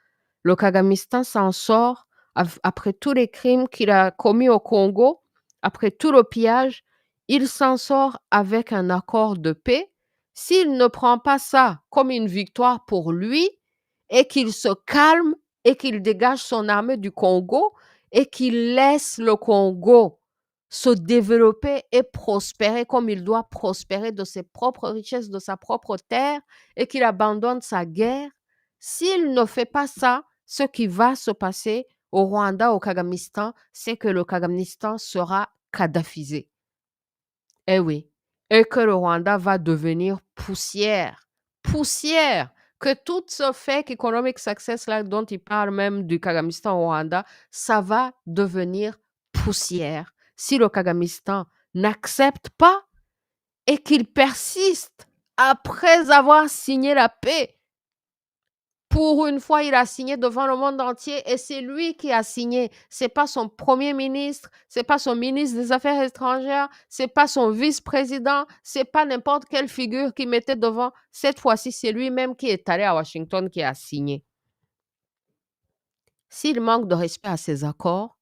Le Kagamistan s'en sort après tous les crimes qu'il a commis au Congo, après tout le pillage, il s'en sort avec un accord de paix. S'il ne prend pas ça comme une victoire pour lui et qu'il se calme et qu'il dégage son armée du Congo et qu'il laisse le Congo se développer et prospérer comme il doit prospérer de ses propres richesses, de sa propre terre et qu'il abandonne sa guerre, s'il ne fait pas ça, ce qui va se passer au Rwanda, au Kagamistan, c'est que le Kagamistan sera kadhafisé. Eh oui. Et que le Rwanda va devenir poussière. Poussière. Que tout ce fake economic success là dont il parle même du Kagamistan au Rwanda, ça va devenir poussière. Si le Kagamistan n'accepte pas et qu'il persiste après avoir signé la paix, pour une fois, il a signé devant le monde entier et c'est lui qui a signé. C'est pas son premier ministre, c'est pas son ministre des Affaires étrangères, c'est pas son vice-président, c'est pas n'importe quelle figure qui mettait devant. Cette fois-ci, c'est lui-même qui est allé à Washington qui a signé. S'il manque de respect à ces accords,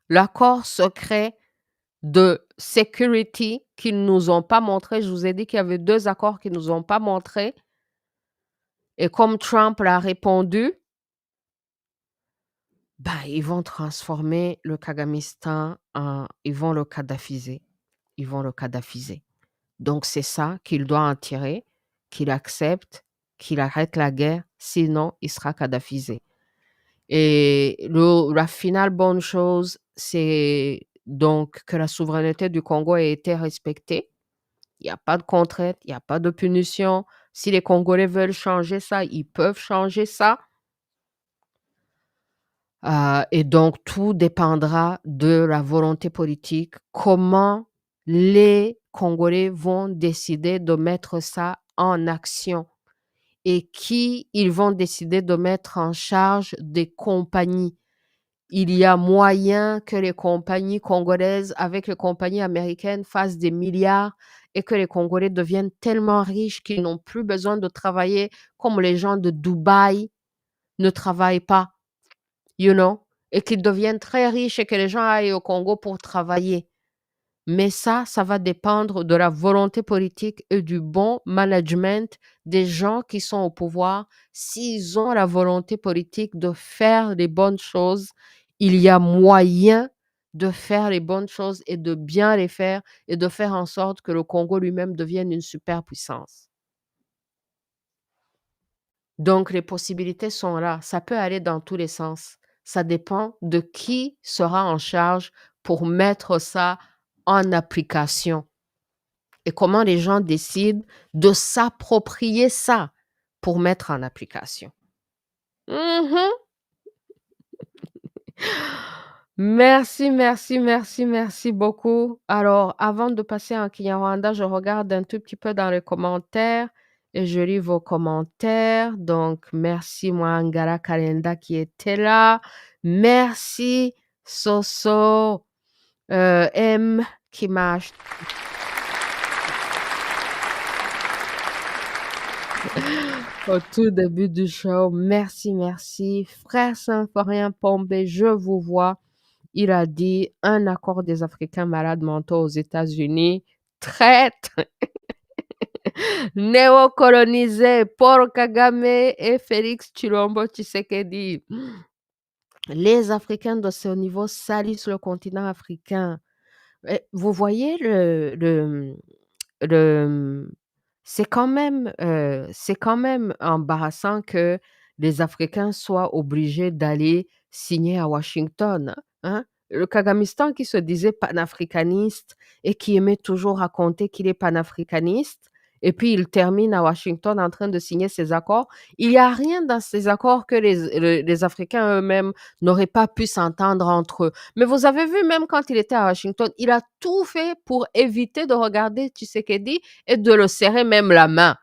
l'accord secret de security qu'ils nous ont pas montré, je vous ai dit qu'il y avait 2 accords qu'ils nous ont pas montré. Et comme Trump l'a répondu, ils vont transformer le Kagamistan ils vont le kadhafiser. Ils vont le kadhafiser. Donc c'est ça qu'il doit en tirer, qu'il accepte, qu'il arrête la guerre, sinon il sera kadhafisé. Et la finale bonne chose, c'est donc que la souveraineté du Congo ait été respectée. Il y a pas de contrainte, il y a pas de punition. Si les Congolais veulent changer ça, ils peuvent changer ça. Et donc tout dépendra de la volonté politique, comment les Congolais vont décider de mettre ça en action et qui ils vont décider de mettre en charge des compagnies. Il y a moyen que les compagnies congolaises avec les compagnies américaines fassent des milliards et que les Congolais deviennent tellement riches qu'ils n'ont plus besoin de travailler comme les gens de Dubaï ne travaillent pas. You know, et qu'ils deviennent très riches et que les gens aillent au Congo pour travailler. Mais ça va dépendre de la volonté politique et du bon management des gens qui sont au pouvoir. S'ils ont la volonté politique de faire les bonnes choses, il y a moyen de faire les bonnes choses et de bien les faire et de faire en sorte que le Congo lui-même devienne une superpuissance. Donc, les possibilités sont là. Ça peut aller dans tous les sens. Ça dépend de qui sera en charge pour mettre ça en application et comment les gens décident de s'approprier ça pour mettre en application. Mhm. Merci, merci, merci, merci beaucoup. Alors, avant de passer en Kinyarwanda, je regarde un tout petit peu dans les commentaires et je lis vos commentaires. Donc, merci Mwangara Kalenda qui était là. Merci Soso M qui m'a acheté. Au tout début du show. Merci, merci. Frère Symphorien Pombé, je vous vois. Il a dit un accord des Africains malades mentaux aux États-Unis. Traite néocolonisé Paul Kagame et Félix Tshilombo Tshisekedi. Les Africains de ce niveau salissent le continent africain. Vous voyez le c'est quand même embarrassant que les Africains soient obligés d'aller signer à Washington, hein. Le Kagamistan qui se disait panafricaniste et qui aimait toujours raconter qu'il est panafricaniste et puis il termine à Washington en train de signer ses accords. Il y a rien dans ces accords que les Africains eux-mêmes n'auraient pas pu s'entendre entre eux. Mais vous avez vu même quand il était à Washington, il a tout fait pour éviter de regarder Tshisekedi et de le serrer même la main.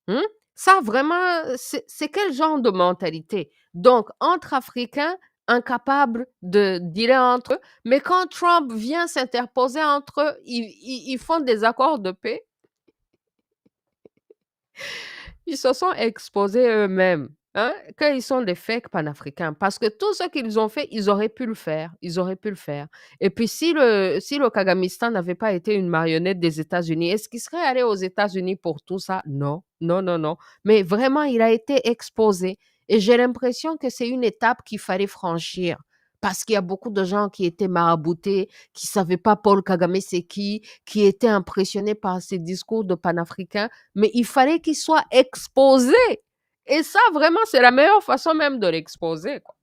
Mmh? Ça vraiment, c'est quel genre de mentalité? Donc entre Africains, incapables de dealer entre eux, mais quand Trump vient s'interposer entre eux, ils font des accords de paix. Ils se sont exposés eux-mêmes, hein, qu'ils sont des fakes panafricains parce que tout ce qu'ils ont fait, ils auraient pu le faire, ils auraient pu le faire et puis si le Kagamistan n'avait pas été une marionnette des États-Unis, est-ce qu'il serait allé aux États-Unis pour tout ça? Non, non, non, non, mais vraiment, il a été exposé et j'ai l'impression que c'est une étape qu'il fallait franchir parce qu'il y a beaucoup de gens qui étaient maraboutés, qui savaient pas Paul Kagame c'est qui étaient impressionnés par ses discours de panafricains, mais il fallait qu'il soit exposé et ça vraiment, c'est la meilleure façon même de l'exposer, quoi.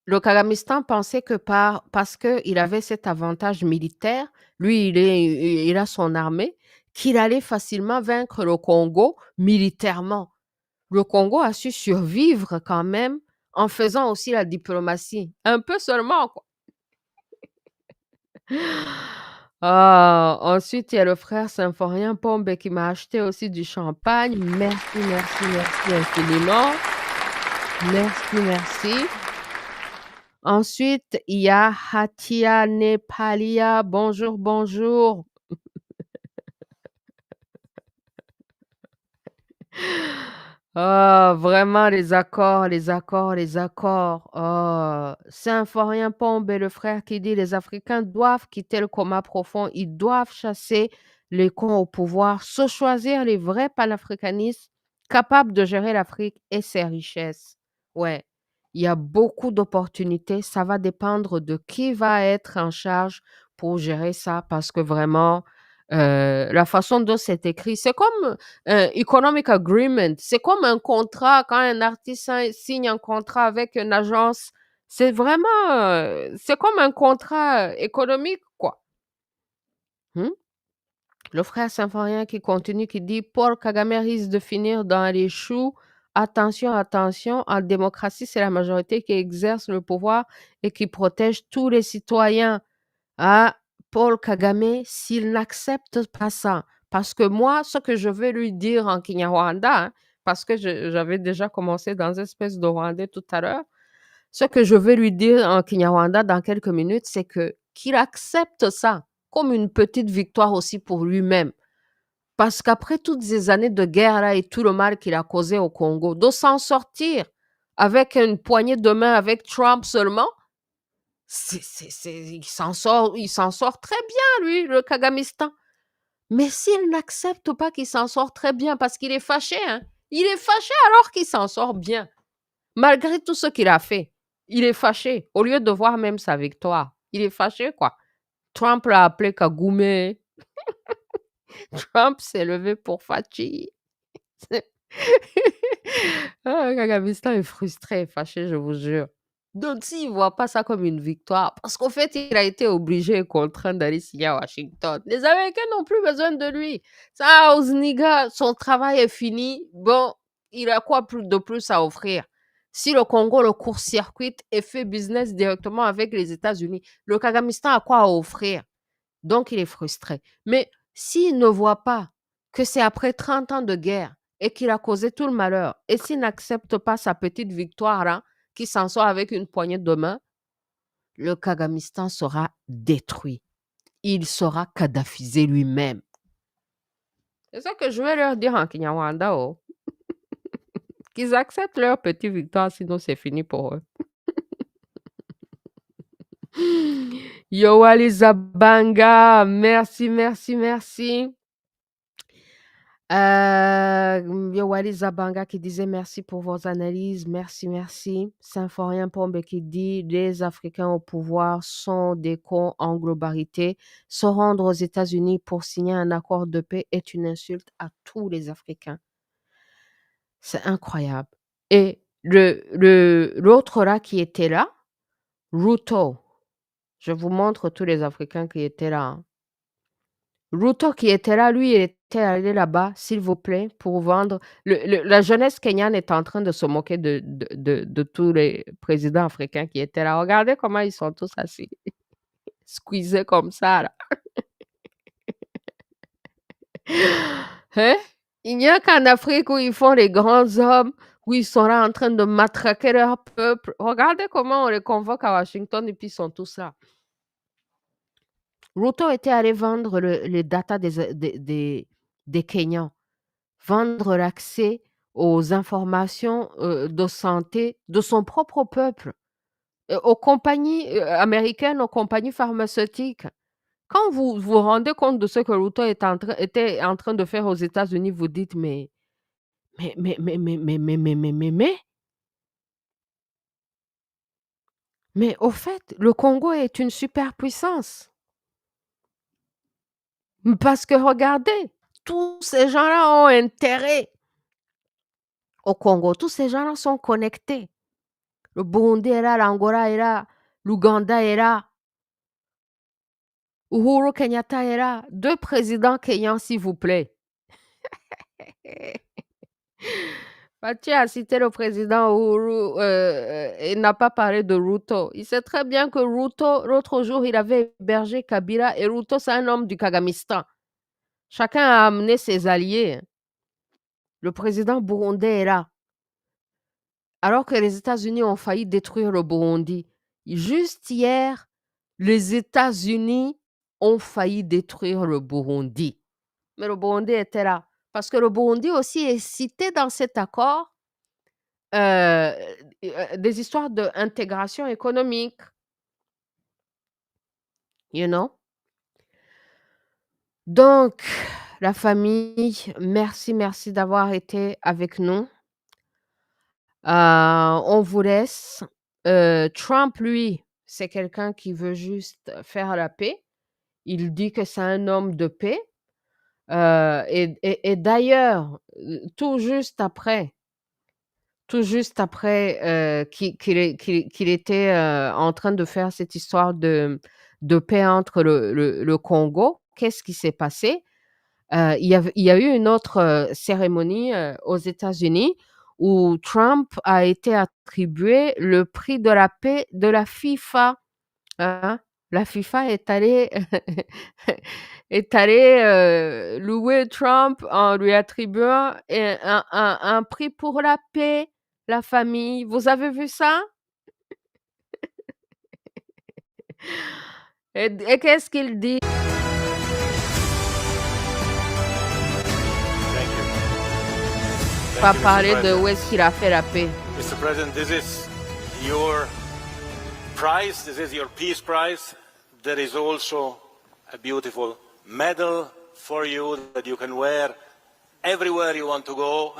Le Kagamistan pensait que parce qu'il avait cet avantage militaire, lui, il a son armée, qu'il allait facilement vaincre le Congo militairement. Le Congo a su survivre quand même en faisant aussi la diplomatie, un peu seulement, quoi. Ah, ensuite, il y a le frère Symphorien Pombe qui m'a acheté aussi du champagne. Merci, merci, merci infiniment. Merci, merci. Ensuite, il y a Hatia Nepalia. Bonjour, bonjour. Oh, vraiment les accords, les accords, les accords. Oh, Symphorien Pombe est le frère qui dit les Africains doivent quitter le coma profond, ils doivent chasser les cons au pouvoir, se choisir les vrais panafricanistes capables de gérer l'Afrique et ses richesses. Ouais, il y a beaucoup d'opportunités. Ça va dépendre de qui va être en charge pour gérer ça parce que vraiment, la façon dont c'est écrit, c'est comme economic agreement. C'est comme un contrat quand un artiste signe un contrat avec une agence. C'est vraiment, c'est comme un contrat économique, quoi. Hmm? Le frère Symphorien qui continue, qui dit Paul Kagame risque de finir dans les choux. Attention, attention, en démocratie, c'est la majorité qui exerce le pouvoir et qui protège tous les citoyens. Ah, Paul Kagame, s'il n'accepte pas ça, parce que moi, ce que je vais lui dire en Kinyarwanda, hein, parce que j'avais déjà commencé dans une espèce de Rwandais tout à l'heure, ce que je vais lui dire en Kinyarwanda dans quelques minutes, c'est que qu'il accepte ça comme une petite victoire aussi pour lui-même. Parce qu'après toutes ces années de guerre là et tout le mal qu'il a causé au Congo, de s'en sortir avec une poignée de main avec Trump seulement, il s'en sort très bien, lui, le Kagamistan. Mais s'il n'accepte pas qu'il s'en sort très bien, parce qu'il est fâché, hein, il est fâché alors qu'il s'en sort bien, malgré tout ce qu'il a fait. Il est fâché, au lieu de voir même sa victoire. Il est fâché, quoi. Trump l'a appelé Kagoumé. Trump s'est levé pour Fachi. Ah, Kagamistan est frustré et fâché, je vous jure. Donc, s'il ne voit pas ça comme une victoire, parce qu'en fait, il a été obligé et contraint d'aller signer à Washington. Les Américains n'ont plus besoin de lui. Ça, Osniga, son travail est fini. Bon, il a quoi de plus à offrir? Si le Congo le court-circuite et fait business directement avec les États-Unis, le Kagamistan a quoi à offrir? Donc, il est frustré. Mais s'il ne voit pas que c'est après 30 ans de guerre et qu'il a causé tout le malheur, et s'il n'accepte pas sa petite victoire là, qui s'en sort avec une poignée de main, le Kagamistan sera détruit. Il sera kadhafisé lui-même. C'est ça que je vais leur dire en Kinyarwanda, oh. Qu'ils acceptent leur petite victoire, sinon c'est fini pour eux. Yowali Zabanga, merci, merci, merci. Yowali Zabanga qui disait merci pour vos analyses, merci, merci. Symphorien Pombe qui dit les Africains au pouvoir sont des cons en globalité. Se rendre aux États-Unis pour signer un accord de paix est une insulte à tous les Africains. C'est incroyable. Et l'autre là qui était là, Ruto, je vous montre tous les Africains qui étaient là, hein. Ruto qui était là, lui, il était allé là-bas, s'il vous plaît, pour vendre. La jeunesse kenyane est en train de se moquer de tous les présidents africains qui étaient là. Regardez comment ils sont tous assis. squeezé comme ça, là. Hein? Il n'y a qu'en Afrique où ils font les grands hommes, où ils sont là en train de matraquer leur peuple. Regardez comment on les convoque à Washington et puis ils sont tous là. Ruto était allé vendre les data des Kenyans, vendre l'accès aux informations de santé de son propre peuple, aux compagnies américaines, aux compagnies pharmaceutiques. Quand vous vous rendez compte de ce que Ruto était en train de faire aux États-Unis, vous dites, mais au fait, le Congo est une superpuissance. Parce que regardez, tous ces gens-là ont intérêt au Congo. Tous ces gens-là sont connectés. Le Burundi est là, l'Angola est là, l'Ouganda est là, Uhuru Kenyatta est là. 2 présidents kenyans, s'il vous plaît. Fatih a cité le président Uhuru et n'a pas parlé de Ruto. Il sait très bien que Ruto, l'autre jour, il avait hébergé Kabila et Ruto, c'est un homme du Kagamistan. Chacun a amené ses alliés. Le président burundais est là. Alors que les États-Unis ont failli détruire le Burundi. Juste hier, les États-Unis ont failli détruire le Burundi. Mais le Burundi était là. Parce que le Burundi aussi est cité dans cet accord des histoires d'intégration économique. You know? Donc, la famille, merci d'avoir été avec nous. On vous laisse. Trump, lui, c'est quelqu'un qui veut juste faire la paix. Il dit que c'est un homme de paix. Et d'ailleurs, tout juste après qu'il était en train de faire cette histoire de paix entre le Congo, qu'est-ce qui s'est passé? Il y a eu une autre cérémonie aux États-Unis où Trump a été attribué le prix de la paix de la FIFA. Hein. La FIFA est allée, louer Trump en lui attribuant un prix pour la paix, la famille. Vous avez vu ça? Et qu'est-ce qu'il dit? Thank you. Pas Thank you, Mr. parler de President. où est-ce qu'il a fait la paix. Mr. President, this is your prize. This is your Peace Prize. There is also a beautiful medal for you that you can wear everywhere you want to go.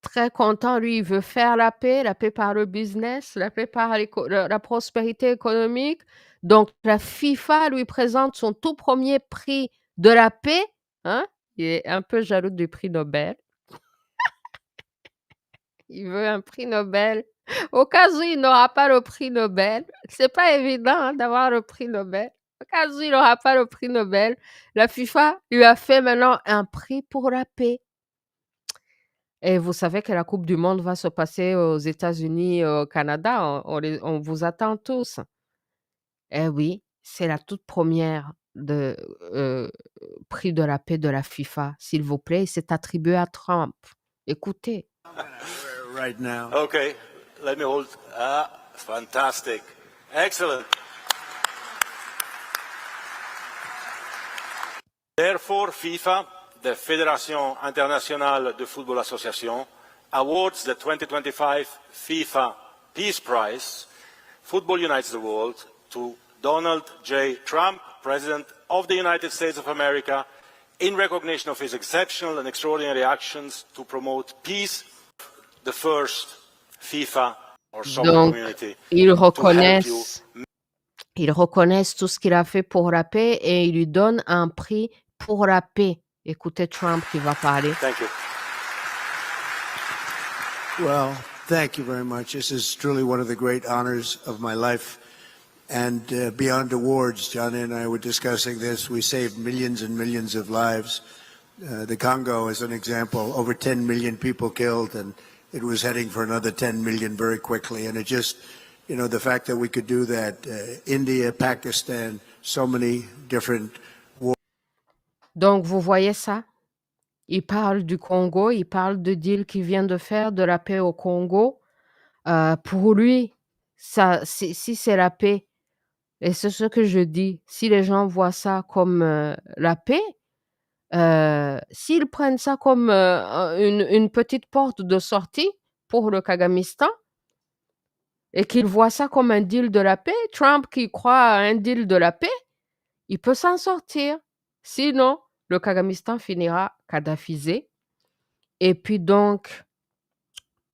Très content, lui, il veut faire la paix par le business, la paix par la prospérité économique. Donc, la FIFA lui présente son tout premier prix de la paix. Hein? Il est un peu jaloux du prix Nobel. Il veut un prix Nobel. Au cas où il n'aura pas le prix Nobel, c'est pas évident hein, d'avoir le prix Nobel. Au cas où il n'aura pas le prix Nobel, la FIFA lui a fait maintenant un prix pour la paix. Et vous savez que la Coupe du monde va se passer aux États-Unis, au Canada. On vous attend tous. Eh oui, c'est la toute première de prix de la paix de la FIFA, s'il vous plaît. C'est attribué à Trump. Écoutez. Right now. Okay, let me hold. Fantastic. Excellent. Therefore, FIFA, the Fédération Internationale de Football Association, awards the 2025 FIFA Peace Prize, Football Unites the World, to Donald J. Trump, President of the United States of America, in recognition of his exceptional and extraordinary actions to promote peace, the first FIFA or soccer Donc, community. ils reconnaissent tout ce qu'il a fait pour la paix et ils lui donnent un prix pour la paix. Écoutez Trump qui va parler. Thank you. Well, thank you very much. This is truly one of the great honors of my life. And beyond awards, Johnny and I were discussing this. We saved millions and millions of lives. The Congo is an example. Over 10 million people killed, and it was heading for another 10 million very quickly. And it you know, the fact that we could do that, India, Pakistan, so many different wars. Donc, vous voyez ça? Il parle du Congo, il parle de deal qu'il vient de faire, de la paix au Congo. Pour lui, ça, si c'est la paix, et c'est ce que je dis, si les gens voient ça comme la paix, s'ils prennent ça comme une petite porte de sortie pour le Kagamistan et qu'ils voient ça comme un deal de la paix, Trump qui croit à un deal de la paix, il peut s'en sortir. Sinon, le Kagamistan finira kadhafisé. Et puis donc,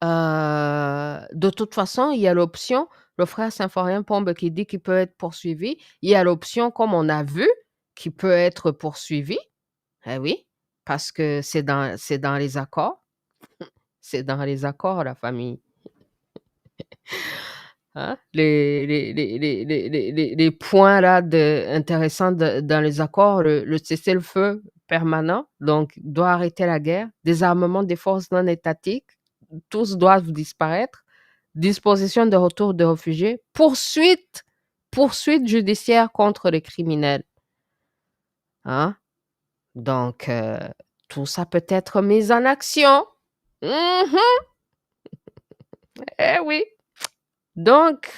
de toute façon, il y a l'option, le frère Symphorien Pombe qui dit qu'il peut être poursuivi. Il y a l'option, comme on a vu, qui peut être poursuivi. Eh oui, parce que c'est dans les accords. C'est dans les accords, la famille. Hein? Les points là intéressants dans les accords, le cessez-le-feu permanent, donc doit arrêter la guerre, désarmement des forces non étatiques, tous doivent disparaître, disposition de retour de réfugiés, poursuite judiciaire contre les criminels. Hein? Donc, tout ça peut être mis en action. Mhm. Eh oui. Donc,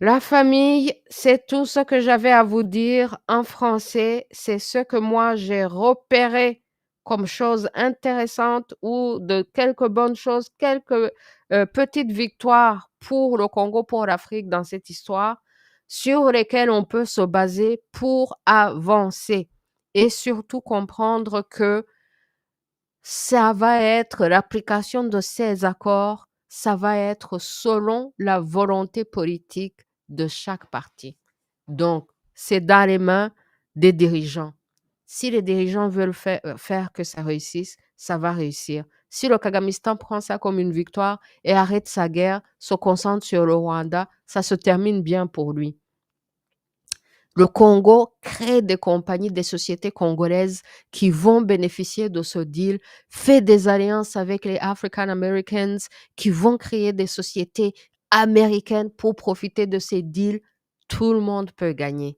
la famille, c'est tout ce que j'avais à vous dire en français. C'est ce que moi, j'ai repéré comme chose intéressante ou de quelques bonnes choses, quelques petites victoires pour le Congo, pour l'Afrique dans cette histoire, sur lesquelles on peut se baser pour avancer et surtout comprendre que ça va être l'application de ces accords, ça va être selon la volonté politique de chaque parti. Donc, c'est dans les mains des dirigeants. Si les dirigeants veulent faire que ça réussisse, ça va réussir. Si le Kagamistan prend ça comme une victoire et arrête sa guerre, se concentre sur le Rwanda, ça se termine bien pour lui. Le Congo crée des compagnies, des sociétés congolaises qui vont bénéficier de ce deal, fait des alliances avec les African Americans qui vont créer des sociétés américaines pour profiter de ces deals. Tout le monde peut gagner.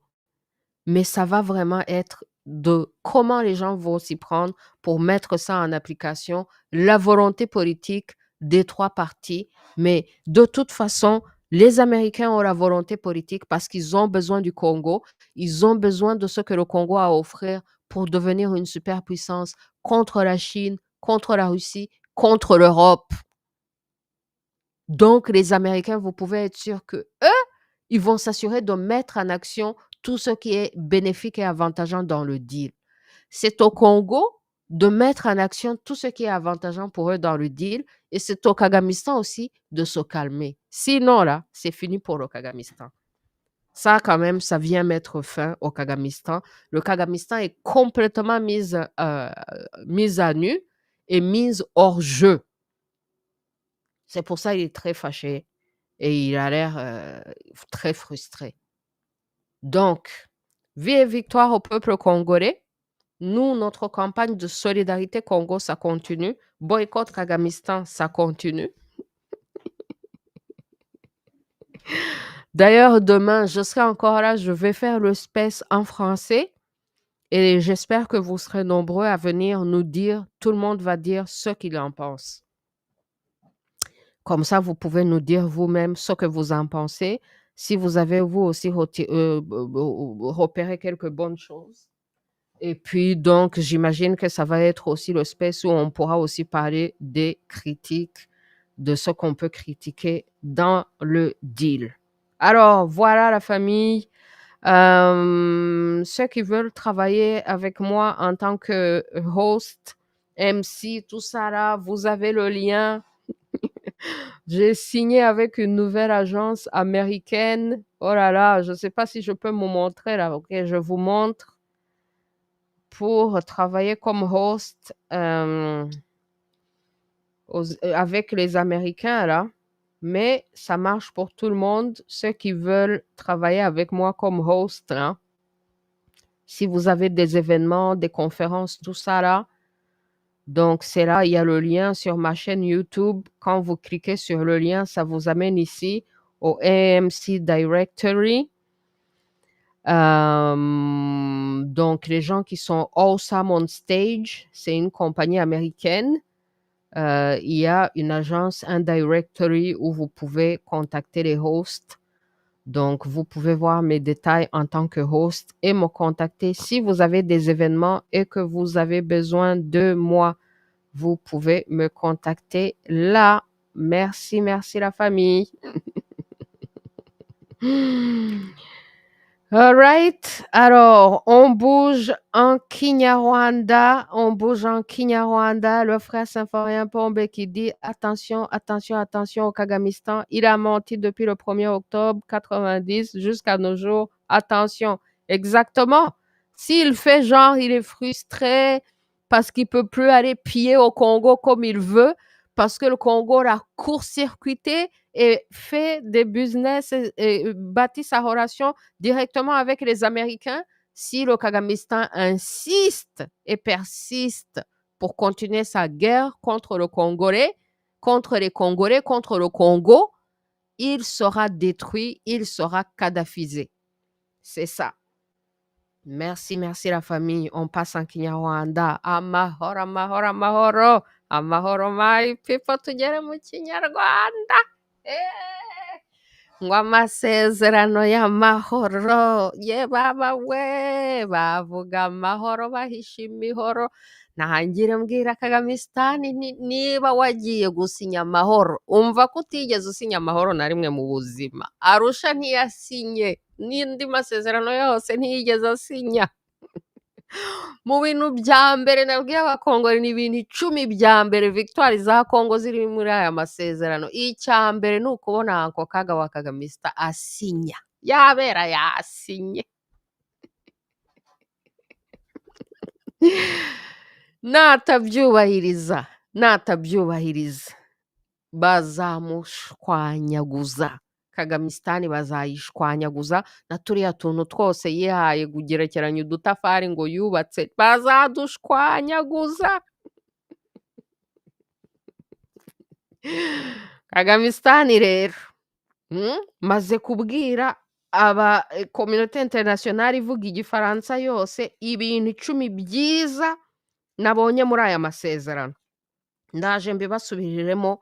Mais ça va vraiment être de comment les gens vont s'y prendre pour mettre ça en application, la volonté politique des trois partis. Mais de toute façon, les Américains ont la volonté politique parce qu'ils ont besoin du Congo. Ils ont besoin de ce que le Congo a à offrir pour devenir une superpuissance contre la Chine, contre la Russie, contre l'Europe. Donc, les Américains, vous pouvez être sûr que eux, ils vont s'assurer de mettre en action tout ce qui est bénéfique et avantageant dans le deal. C'est au Congo de mettre en action tout ce qui est avantageant pour eux dans le deal et c'est au Kagamistan aussi de se calmer. Sinon, là, c'est fini pour le Kagamistan. Ça, quand même, ça vient mettre fin au Kagamistan. Le Kagamistan est complètement mis à nu et mis hors jeu. C'est pour ça qu'il est très fâché et il a l'air très frustré. Donc, vie et victoire au peuple congolais. Nous, notre campagne de solidarité Congo, ça continue. Boycott Kagamistan, ça continue. D'ailleurs, demain, je serai encore là. Je vais faire le space en français. Et j'espère que vous serez nombreux à venir nous dire. Tout le monde va dire ce qu'il en pense. Comme ça, vous pouvez nous dire vous-même ce que vous en pensez. Si vous avez, vous aussi, repéré quelques bonnes choses. Et puis, donc, j'imagine que ça va être aussi le space où on pourra aussi parler des critiques, de ce qu'on peut critiquer dans le deal. Alors, voilà la famille. Ceux qui veulent travailler avec moi en tant que host, MC, tout ça là, vous avez le lien. J'ai signé avec une nouvelle agence américaine. Oh là là, je ne sais pas si je peux vous montrer là. Ok, je vous montre. Pour travailler comme host avec les Américains là, mais ça marche pour tout le monde, ceux qui veulent travailler avec moi comme host là. Si vous avez des événements, des conférences, tout ça là, donc c'est là, il y a le lien sur ma chaîne YouTube. Quand vous cliquez sur le lien, ça vous amène ici au AMC Directory. Donc, les gens qui sont Awesome on Stage, c'est une compagnie américaine. Il y a une agence, un directory où vous pouvez contacter les hosts. Donc, vous pouvez voir mes détails en tant que host et me contacter si vous avez des événements et que vous avez besoin de moi. Vous pouvez me contacter là. Merci, merci la famille. All right. Alors, on bouge en Kinyarwanda. On bouge en Kinyarwanda. Le frère Symphorien Pombe qui dit attention, attention, attention au Kagamistan. Il a menti depuis le 1er octobre 90 jusqu'à nos jours. Attention. Exactement. S'il fait genre, il est frustré parce qu'il peut plus aller piller au Congo comme il veut, parce que le Congo l'a court-circuité et fait des business et bâtit sa relation directement avec les Américains. Si le Kagamistan insiste et persiste pour continuer sa guerre contre le Congolais, contre les Congolais, contre le Congo, il sera détruit, il sera kadhafisé. C'est ça. Merci, merci la famille. On passe en Kinyarwanda. Amahoro, amahoro, amahoro. Amahoro, my people, tugere mu Kinyarwanda. Ngo amasezerano y'amahoro, ye baba we, bavuga amahoro bahisha imihoro. Ntangire mbwira Kagamisitani niba wagiye gusinya amahoro, umva ko utigeze usinya amahoro na rimwe mu buzima. Arusha ntiyasinye, n'indi masezerano yose ntiyigeze asinya. Mu bintu bya mbere nabwiye abakongore ni ibintu 10 bya mbere victoire za Kongo ziri muri aya masezerano. Icya mbere ni ukubona ako kaga wa Kagamisita asinya. Yabera yasinye. Natabyubahiriza bazamushwanyaguza. Kagamisitani bazayishwanyaguza na turiya tuntu twose yihaye kugerekeranya udutafari ngo yubatse bazadushwanyaguza. Kagamisitani rero maze kubwira aba communauté internationale ivuga igifaransa yose ibintu 10 byiza nabonye muri aya masezerano. Ndaje mbibasubiriremo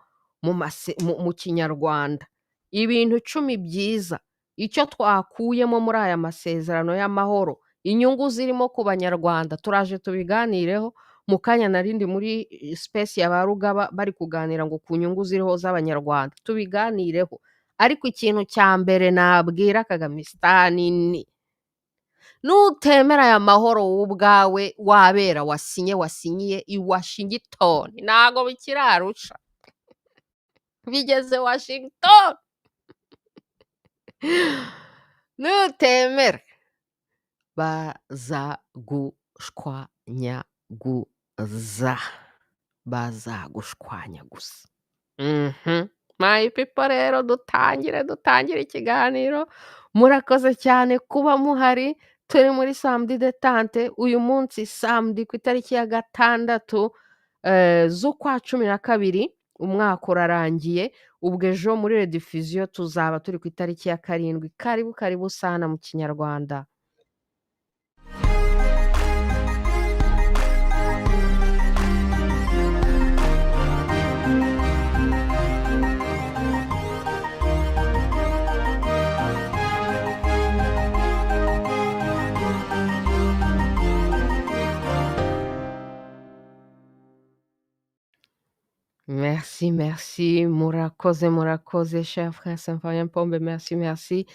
mu Kinyarwanda. Ibintu 10 byiza icyo twakuyemo muri aya masezerano y'amahoro, inyungu zirimo ku banyarwanda turaje tubiganireho. Mu kanya narindi muri space ya Barugaba bari kuganira ngo ku nyungu ziriho z'abanyarwanda tubiganireho. Ariko ikintu cya mbere nabwira Kagamisitani ni nutemera aya mahoro ubwawe wabera wasinyiye i Washington, ntago bikirarusha, bigeze Washington. Nutemera bazagushwanyaguza. My people rero dutangire ikiganiro. Murakoze cyane kuba muhari. Turi muri samedi detente uyu munsi samedi ku itariki ya 6 z'ukwa 12 umwaka urarangiye. Ubwo ejo muri rediffusion tuzaba turi ku itariki ya 7. Karibu sana mu Kinyarwanda. Merci. Murakoze, cher frère Symphorien Pombe. Merci.